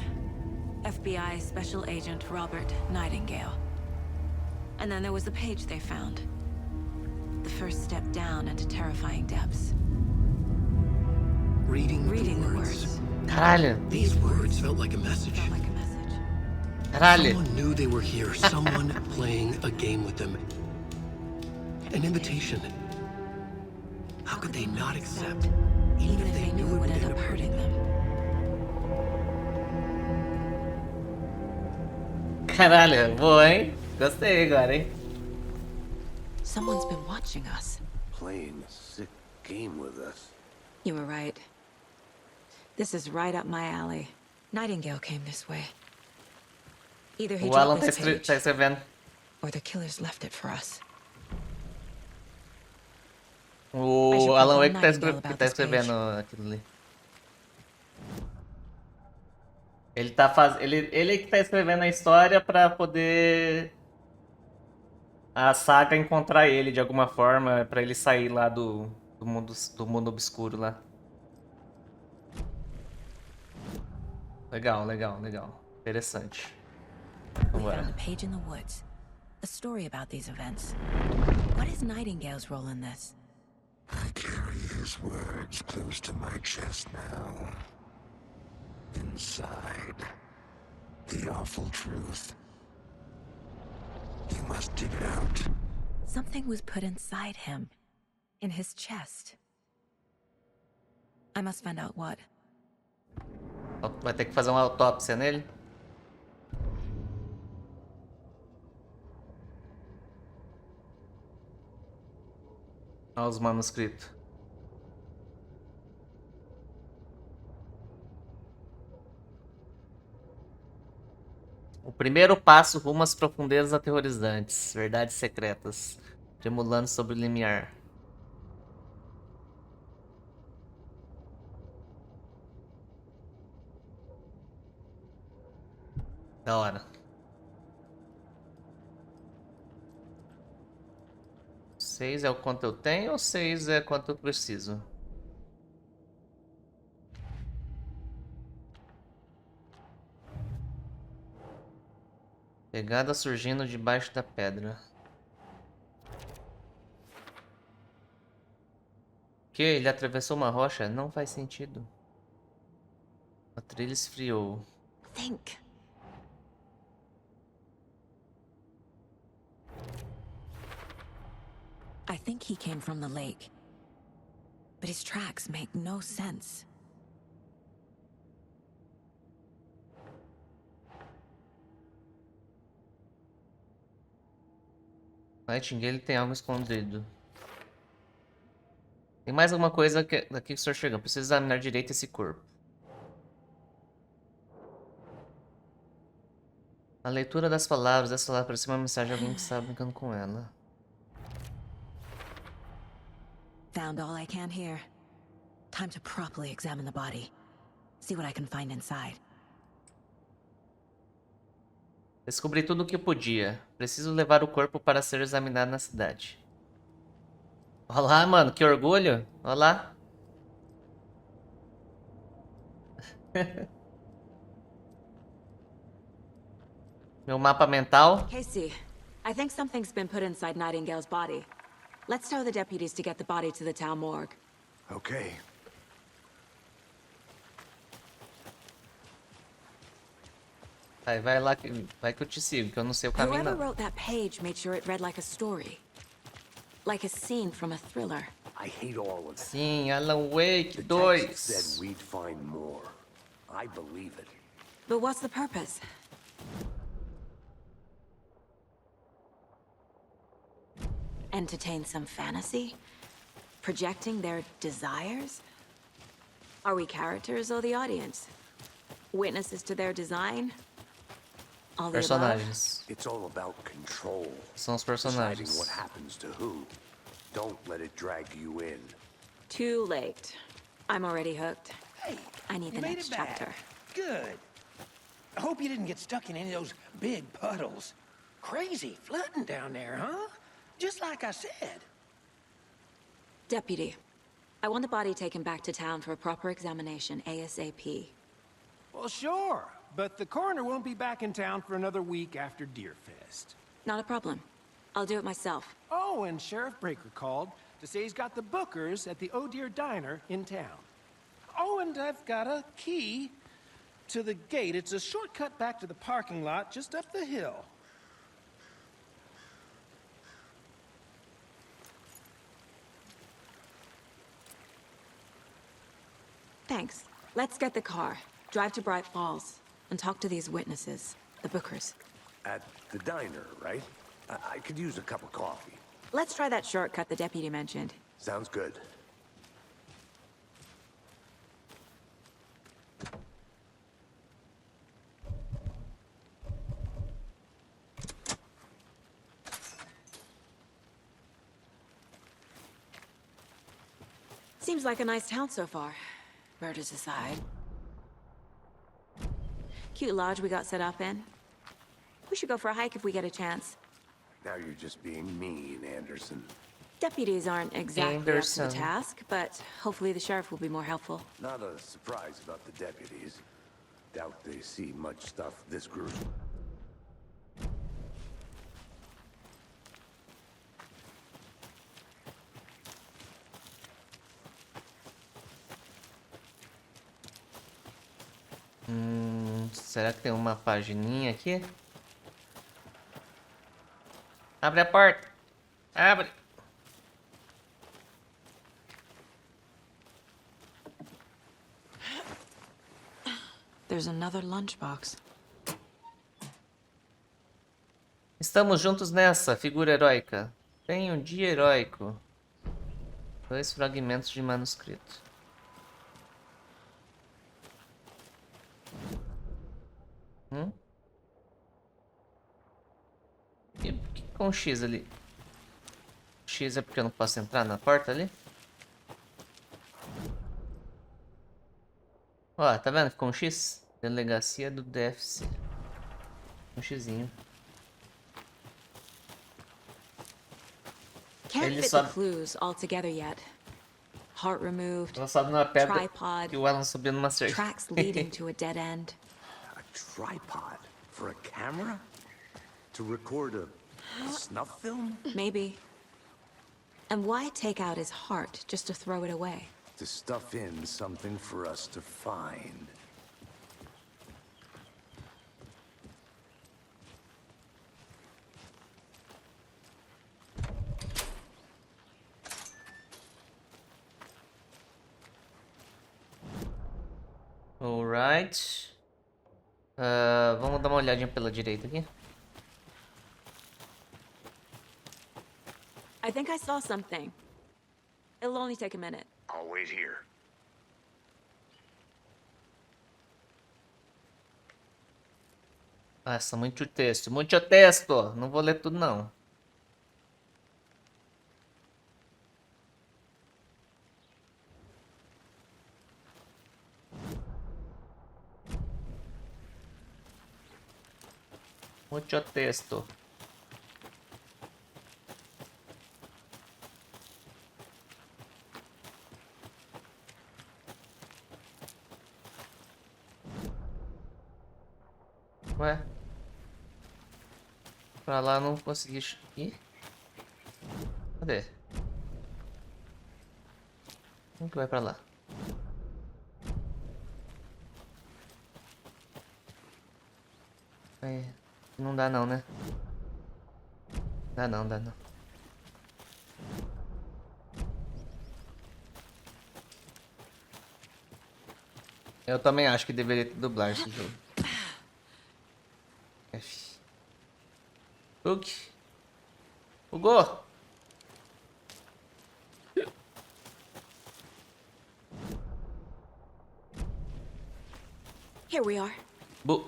FBI Special Agent Robert Nightingale. And then there was the page they found. The first step down into terrifying depths. Reading Reading the the words. words. Caralho. These words felt like a message. Felt like a message. Caralho. Someone knew they were here. Someone playing a game with them. An invitation. How could they not accept? Even if they knew it would end up hurting them. Caralho, boa, hein? Gostei agora, hein? Someone's been watching us. Playing a sick game with us. You were right. This is right up my alley. Nightingale came this way. Either he O Alan dropped tá this page, escrevendo. or the killers left it for us. O Alan Wake tá escrevendo aquilo ali. Ele que tá escrevendo a história pra poder a saga encontrar ele de alguma forma, pra ele sair lá do mundo obscuro lá. Legal, legal, legal. Interessante. We Vambora. found a page in the woods. A story about these events. What is Nightingale's role in this? I carry his words close to my chest now. Inside, the awful truth. You must dig it out Something was put inside him. In his chest. I must find out what. Vai ter que fazer uma autópsia nele? Olha os manuscritos. O primeiro passo rumo às profundezas aterrorizantes. Verdades secretas. Tremulando sobre o limiar. Da hora. 6 é o quanto eu tenho ou 6 é quanto eu preciso? Pegada surgindo debaixo da pedra. Que? Ele atravessou uma rocha? Não faz sentido. A trilha esfriou. Think. I think he came from the lake. But his tracks make no sense. Nightingale tem algo escondido. Tem mais alguma coisa daqui que o senhor chegou. Preciso examinar direito esse corpo. A leitura das palavras dessa lá parece uma mensagem de alguém que está brincando com ela. Found all I can here. Time to properly examine the body. See what I can find inside. Descobri tudo o que podia. Preciso levar o corpo para ser examinado na cidade. Olha lá, mano, que orgulho. Olha lá. Meu mapa mental. Casey, I think something's been put inside Nightingale's body. Let's tell the deputies to get the body to the town morgue. Okay. Vai lá, vai que eu te sigo, que eu não sei o caminho Whoever não. wrote that page made sure it read like a story. Like a scene from a thriller. I hate all of that. Sim, Alan Wake The 2. text said we'd find more. I believe it. But what's the purpose? Entertain some fantasy? Projecting their desires? Are we characters or the audience? Witnesses to their design? All the above? Personagens. It's all about control. São os Deciding personagens. what happens to who. Don't let it drag you in. Too late. I'm already hooked. Hey, I need you the made next it back. chapter. Good. I hope you didn't get stuck in any of those big puddles. Crazy flooding down there, huh? Just like I said. Deputy, I want the body taken back to town for a proper examination ASAP. Well, sure. But the coroner won't be back in town for another week after Deerfest. Not a problem. I'll do it myself. Oh, and Sheriff Breaker called to say he's got the bookers at the Oh Dear Diner in town. Oh, and I've got a key to the gate. It's a shortcut back to the parking lot just up the hill. Thanks. Let's get the car, drive to Bright Falls, and talk to these witnesses, the bookers. At the diner, right? I could use a cup of coffee. Let's try that shortcut the deputy mentioned. Sounds good. Seems like a nice town so far, murders aside. Cute lodge we got set up in. We should go for a hike if we get a chance. Now you're just being mean, Anderson. Deputies aren't exactly up to Anderson. the task, but hopefully the sheriff will be more helpful. Not a surprise about the deputies. Doubt they see much stuff this gruesome. Será que tem uma pagininha aqui? Abre a porta. Abre. There's another lunchbox. Estamos juntos nessa, figura heróica. Tem um dia heróico. 2 fragmentos de manuscrito. E por que com o X ali? X é porque eu não posso entrar na porta ali? Ó, tá vendo? Ficou um X. Delegacia do DFC. Um Xzinho. Can't Ele fit só... the clues all together yet. Heart removed, Ela sobe numa pedra tripod, e o Alan subiu numa cerca. tracks leading to a dead end. A tripod for a camera? To record a snuff film? Maybe. And why take out his heart just to throw it away? To stuff in something for us to find. Alright. Vamos dar uma olhadinha pela direita aqui. I think I saw something. It'll only take a minute. I'll wait here. Nossa, muito texto. Muito texto. Não vou ler tudo, não. Muito texto. Ué? Pra lá não consegui... Ih? Cadê? Como que vai pra lá? É, não dá não, né? Dá não, dá não. Eu também acho que deveria ter dublagem esse jogo. F. Bug. Bugou. Here we are. Bu.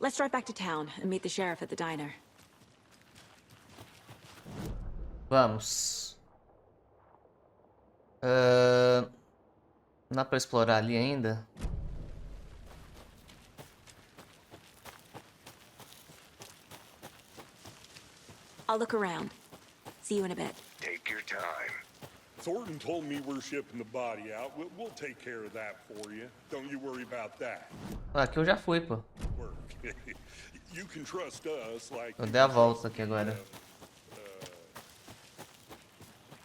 Let's drive back to town and meet the sheriff at the diner. Vamos. Não dá pra explorar ali ainda? I'll look around. See you in a bit. Take your time. Thornton told me we're shipping the body out. We'll take care of that for you. Don't you worry about that. Ah, aqui eu já fui, pô. Work. You can trust us like Eu dei a volta aqui agora.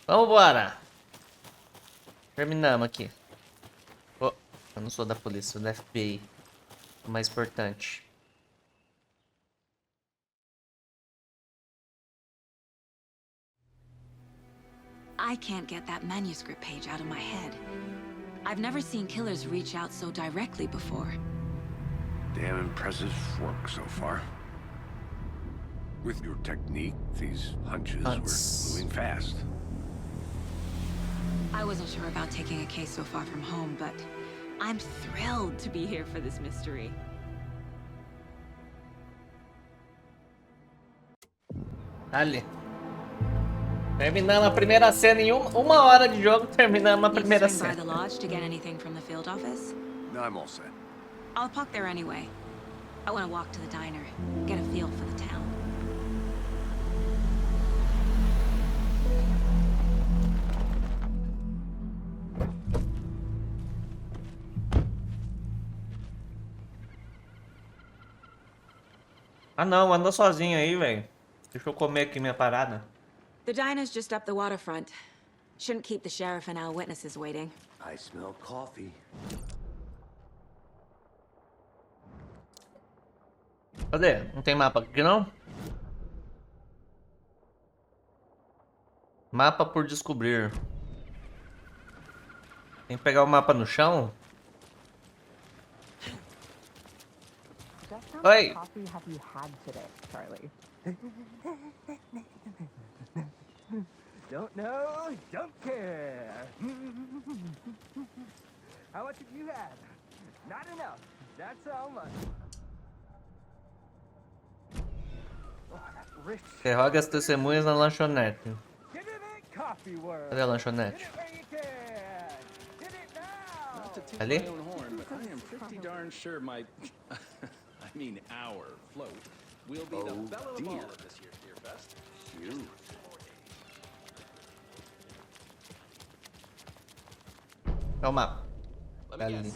Vamos embora. Terminamos aqui. Oh, eu não sou da polícia, sou da FBI. O mais importante. I can't get that manuscript page out of my head. I've never seen killers reach out so directly before. Damn impressive work so far. With your technique, these hunches were moving fast. I wasn't sure about taking a case so far from home, but I'm thrilled to be here for this mystery. Ali. Terminamos a primeira cena em uma hora de jogo. Terminamos a primeira Swing by cena. the lodge to get anything from the field office? No, I'm all set. I'll park there anyway. I want to walk to the diner, get a feel for the town. Ah não, anda sozinho aí, velho. Deixa eu comer aqui minha parada. The diner's just up the waterfront. Shouldn't keep the sheriff and our witnesses waiting. I smell coffee. Cadê? Não tem mapa aqui não? Mapa por descobrir. Tem que pegar o mapa no chão? Oi! Coffee have you had today, Charlie? Don't know, don't care. How much have you had? Not enough. That's how much. Oh, that rich. Interrogue as testemunhas na lanchonete. Get in it, coffee world. Cadê a lanchonete? Get it where you can. Get it now. Not to toot Ali? my own horn, but I am pretty darn sure my, I mean our float will be the belle of the ball at this year's Deer Fest. You. É o mapa. Let me Ali. guess.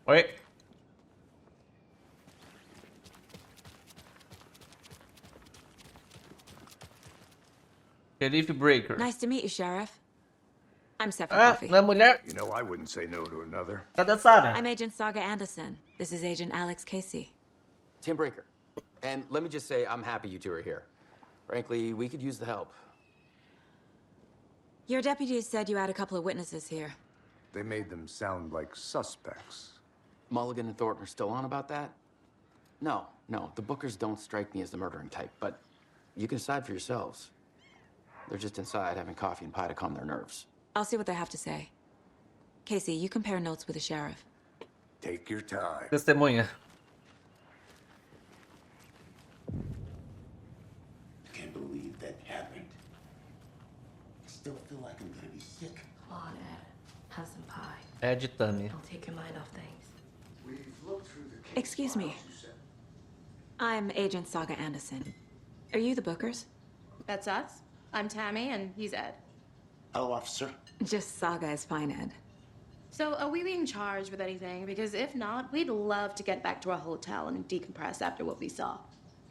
Oi! Sheriff Breaker. Nice to meet you, Sheriff. I'm set for Ah, coffee. não é mulher? You know, I wouldn't say no to another. Cadê a Sarah? I'm Agent Saga Anderson. This is Agent Alex Casey. Tim Breaker. And let me just say, I'm happy you two are here. Frankly, we could use the help. Your deputies said you had a couple of witnesses here. They made them sound like suspects. Mulligan and Thornton are still on about that? No, the Bookers don't strike me as the murdering type, but you can decide for yourselves. They're just inside having coffee and pie to calm their nerves. I'll see what they have to say. Casey, you compare notes with the sheriff. Take your time. Testemunha. I can't believe that happened. I still feel like I'm gonna be sick. Come on, Ed. Have some pie. Ed Tami. It'll take your mind off things. We've looked through the case Excuse me. files you sent. I'm Agent Saga Anderson. Are you the Bookers? That's us. I'm Tammy, and he's Ed. Hello, officer. Just Saga is fine, Ed. So, are we being charged with anything? Because if not, we'd love to get back to our hotel and decompress after what we saw.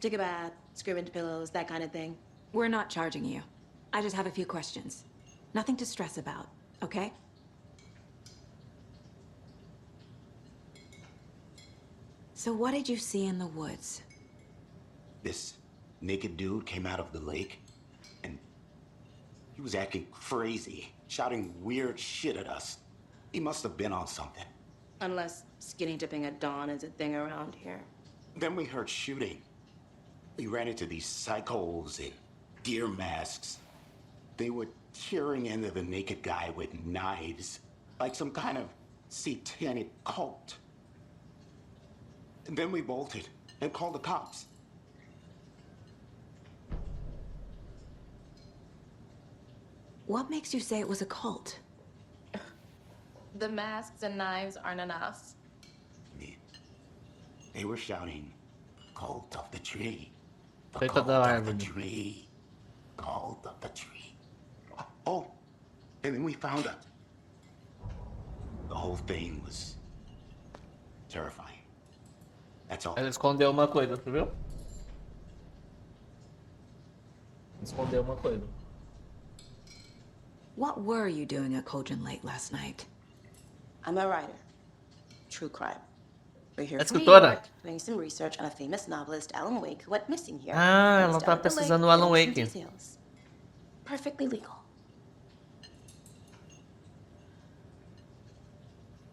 Take a bath, scream into pillows, that kind of thing. We're not charging you. I just have a few questions. Nothing to stress about, okay? So what did you see in the woods? This naked dude came out of the lake, and he was acting crazy, shouting weird shit at us. He must have been on something. Unless skinny dipping at dawn is a thing around here. Then we heard shooting. We ran into these psychos in deer masks. They were tearing into the naked guy with knives, like some kind of satanic cult. And then we bolted and called the cops. What makes you say it was a cult? The masks and knives aren't enough. They were shouting, "Cult of the tree. The Feito cult da of the árvore. tree. Cult of the tree." Oh, and then we found it. The whole thing was terrifying. That's all. Ela escondeu uma coisa, tu viu? Escondeu uma coisa. What were you doing at Cauldron Lake last night? I'm a writer. True crime. We're here from New Escritora. York, doing some research on a famous novelist, Alan Wake, who went missing here. Ah, Let's ela down tá at the lake, pesquisando o Alan get some Wake. details. Perfectly legal.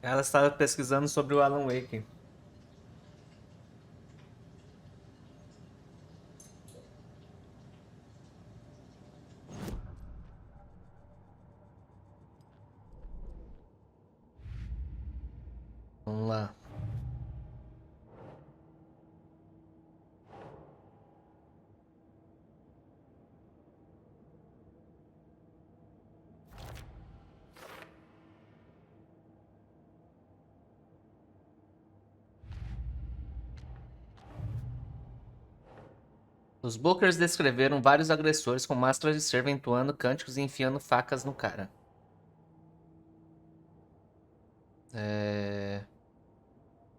Ela estava pesquisando sobre o Alan Wake. Vamos lá. Os Bookers descreveram vários agressores com máscaras de cervo entoando cânticos e enfiando facas no cara.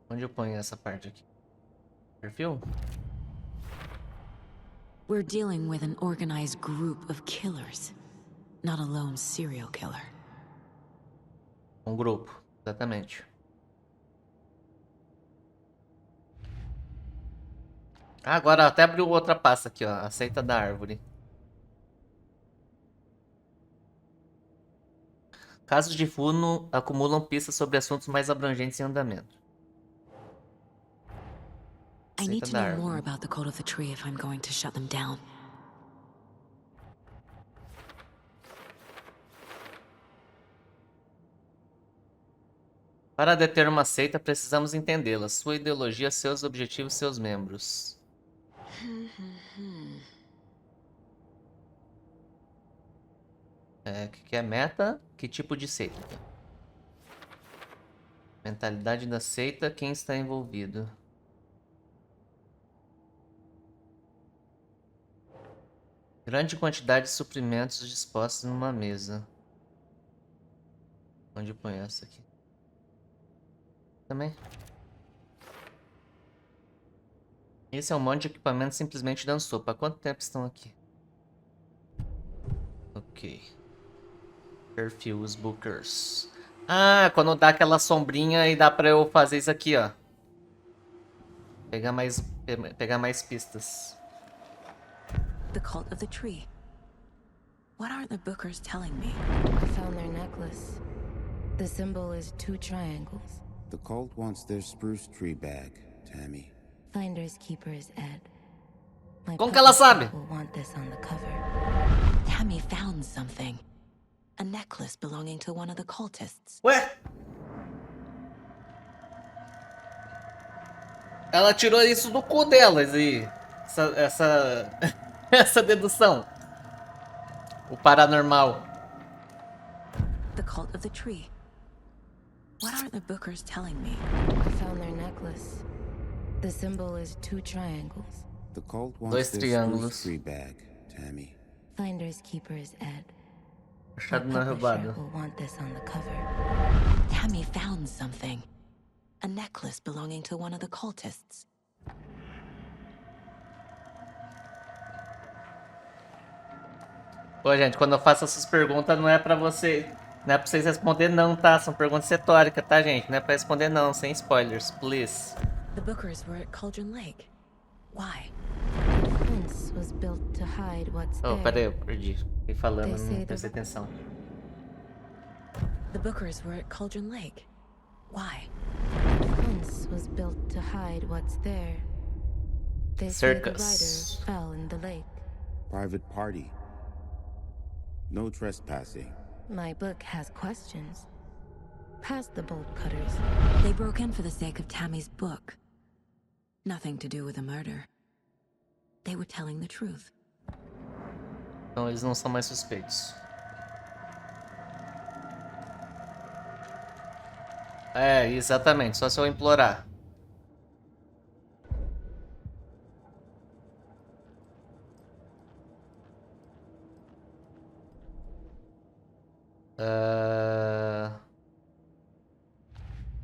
Onde eu ponho essa parte aqui? Perfil? We're dealing with an organized group of killers. Not a lone serial killer. Grupo, exatamente. Agora até abriu outra pasta aqui, ó. A seita da árvore. Casos de funo acumulam pistas sobre assuntos mais abrangentes em andamento. I need Seita to da know árvore. more about the cult of the tree if I'm going to shut them down. Para deter uma seita, precisamos entendê-la. Sua ideologia, seus objetivos, seus membros. O que é meta? Que tipo de seita? Mentalidade da seita, quem está envolvido? Grande quantidade de suprimentos dispostos numa mesa. Onde põe essa aqui? Também. Esse é um monte de equipamento simplesmente dando sopa. Há quanto tempo estão aqui? Ok. Perfil, os bookers. Ah, quando dá aquela sombrinha e dá pra eu fazer isso aqui, ó. Pegar mais pistas. The cult of the tree. What are the bookers telling me? I found their necklace. The symbol is 2 triangles. The cult wants their spruce tree bag, Tammy. Finders keepers, Ed. My Como que ela puppet sabe? will want this on the cover. Tammy found something. A necklace belonging to one of the cultists. Ué? Ela tirou isso do cu delas e essa dedução. O paranormal. The cult of the tree. What are the bookers telling me? I found their necklace. The symbol is 2 triangles. The cult Dois wants their triângulos. spruce tree bag, Tammy. Finders keepers, Ed. Achado My não é publisher roubado. will want this on the cover. Tammy found something. A necklace belonging to one of the cultists. Pô, gente, quando eu faço essas perguntas não é pra você... Não é pra vocês responder não, tá? São perguntas retóricas, tá, gente? Não é pra responder não, sem spoilers, please. The bookers were at Cauldron Lake. Why? The fence was built to hide what's Oh, there. peraí, eu perdi. Fiquei falando, They say não the- prestei atenção. The bookers were at Cauldron Lake. Why? The fence was built to hide what's there. They say the rider Circus. fell in the lake. Private party. No trespassing. My book has questions. Past the bolt cutters. They broke in for the sake of Tammy's book. Nothing to do with a murder. They were telling the truth. Então eles não são mais suspeitos. É, exatamente. Só se eu implorar.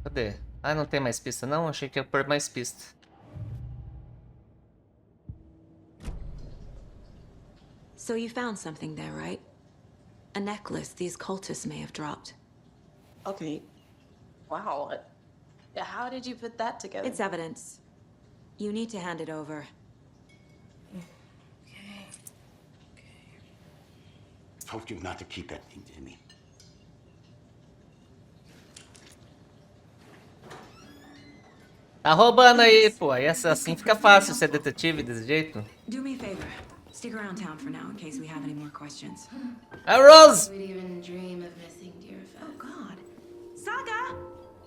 Cadê? Ah, não tem mais pista não? Achei que ia pôr mais pista. So you found something there, right? A necklace these cultists may have dropped. Okay. Wow. How did you put that together? It's evidence. You need to hand it over. Told you not to keep that thing, Timmy. Tá roubando aí, pô. Aí assim fica fácil ser detetive desse jeito. Do me a favor. Stick around town for now in case we have any more questions. A Rose! Would even dream of missing dear Fez. Oh God. Saga!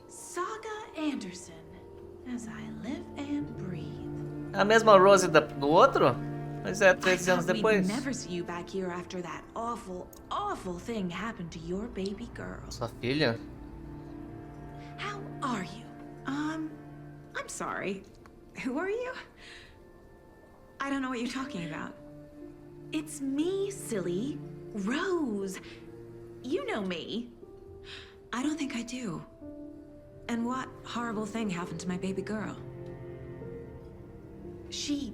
Saga Anderson. As I live and breathe. A mesma Rose do outro? Mas é 13 anos We'd depois. never see you back here after that awful, awful thing happened to your baby girl. Sua filha? How are you? I'm sorry. Who are you? I don't know what you're talking about. It's me, silly. Rose. You know me. I don't think I do. And what horrible thing happened to my baby girl? She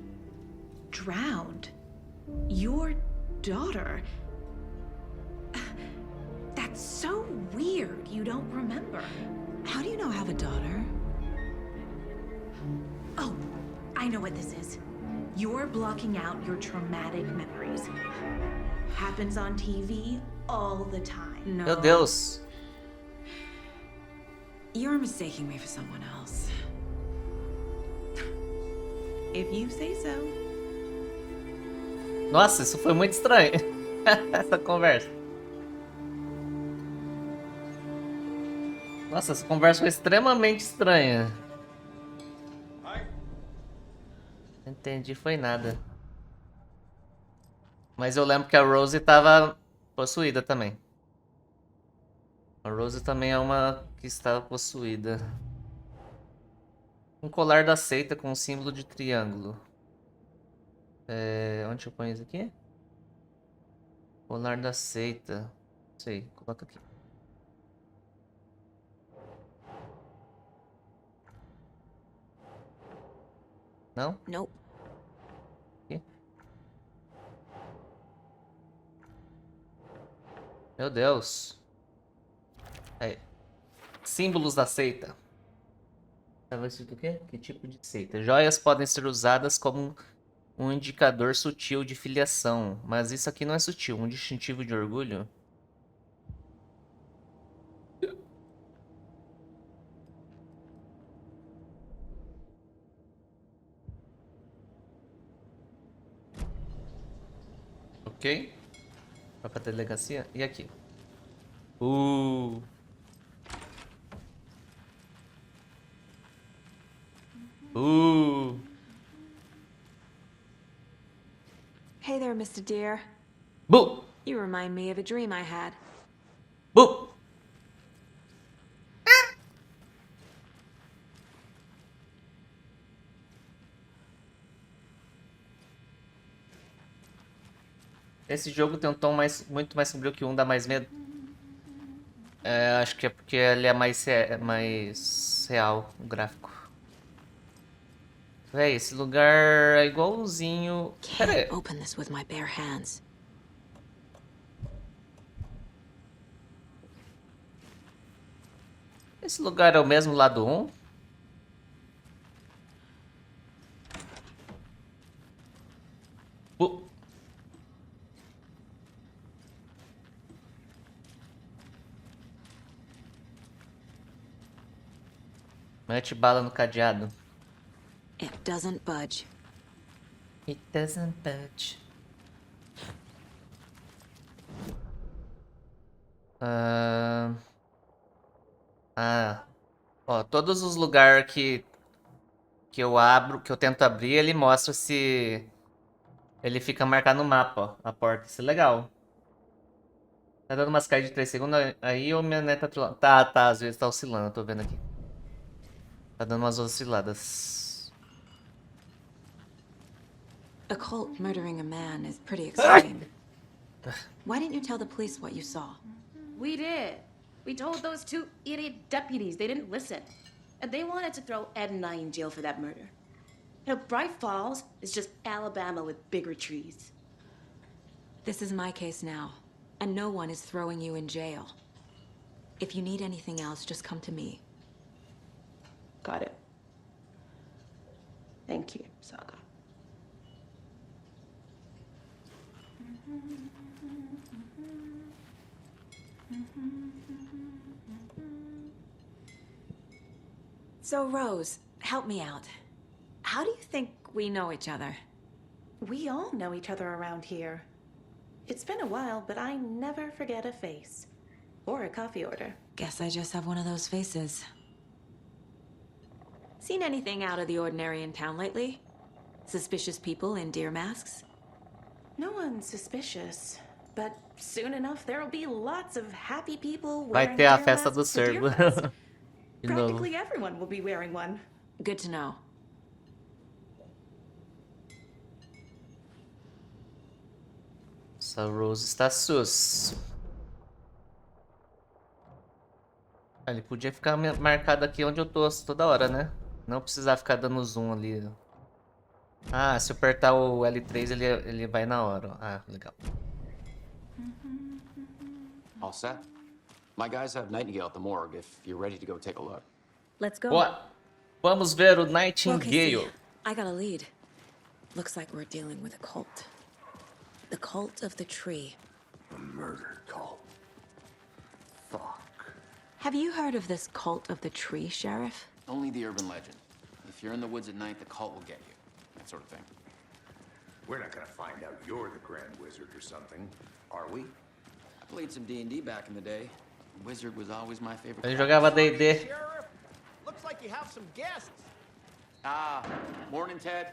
drowned. Your daughter. so weird you don't remember. How do you know I have a daughter? Oh, I know what this is. You're blocking out your traumatic memories. Happens on TV all the time. No. Meu Deus. You're mistaking me for someone else. If you say so. Nossa, isso foi muito estranho. Essa conversa. Nossa, essa conversa foi extremamente estranha. Não entendi, foi nada. Mas eu lembro que a Rose tava possuída também. A Rose também é uma que estava possuída. Um colar da seita com um símbolo de triângulo. Onde eu ponho isso aqui? Colar da seita. Não sei, coloca aqui. Não? Nope. Aqui. Meu Deus. Aí. Símbolos da seita. Tava escrito o quê? Que tipo de seita? Joias podem ser usadas como um indicador sutil de filiação. Mas isso aqui não é sutil. Um distintivo de orgulho? Ok. Vai pra delegacia. E aqui? Hey there, Mr. Deer. Boo! You remind me of a dream I had. Boo! Esse jogo tem um tom muito mais sombrio que um, dá mais medo. Acho que é porque ele é mais real, o gráfico. Véi, esse lugar é igualzinho... Pera aí. Can't open this with my bare hands. Esse lugar é o mesmo lá do 1? Mete bala no cadeado. It doesn't budge. It doesn't budge. Ó, todos os lugares que eu abro, que eu tento abrir, ele mostra se ele fica marcado no mapa, ó, a porta. Isso é legal. Tá dando umas caídas de 3 segundos, aí ou minha neta tá trolando? Tá, às vezes tá oscilando, eu tô vendo aqui. Tá dando umas osciladas. A cult murdering a man is pretty extreme. Why didn't you tell the police what you saw? We did. We told those two idiot deputies. They didn't listen. And they wanted to throw Ed and I in jail for that murder. You know, Bright Falls is just Alabama with bigger trees. This is my case now, and no one is throwing you in jail. If you need anything else, just come to me. Got it. Thank you, Saga. So, Rose, help me out. How do you think we know each other? We all know each other around here. It's been a while, but I never forget a face. Or a coffee order. Guess I just have one of those faces. Seen anything out of the ordinary in town lately? Suspicious people in deer masks? No one's suspicious. But soon enough, there'll be lots of happy people Vai wearing ter a deer festa do masks to deer cervo. fest. De novo. Practically everyone will be wearing one. Good to know. Essa Rose está sus. Ele podia ficar marcado aqui onde eu tô toda hora, né? Não precisar ficar dando zoom ali. Ah, se eu apertar o L3 ele vai na hora. Ó. Ah, legal. All set? My guys have Nightingale at the morgue if you're ready to go take a look. Let's go. What? Vamos ver o Well, Nightingale. Casey, I got a lead. Looks like we're dealing with a cult. The cult of the tree. A murder cult. Fuck. Have you heard of this cult of the tree, Sheriff? Only the urban legend. If you're in the woods at night, the cult will get you. That sort of thing. We're not gonna find out you're the Grand Wizard or something, are we? I played some D&D back in the day. Wizard was always my favorite. Ele jogava D&D. Sheriff, looks like you have some guests. Ah, morning, Ted.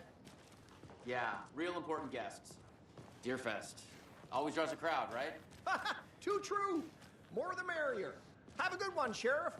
Yeah, real important guests. Deerfest. Always draws a crowd, right? Too true. More the merrier. Have a good one, Sheriff.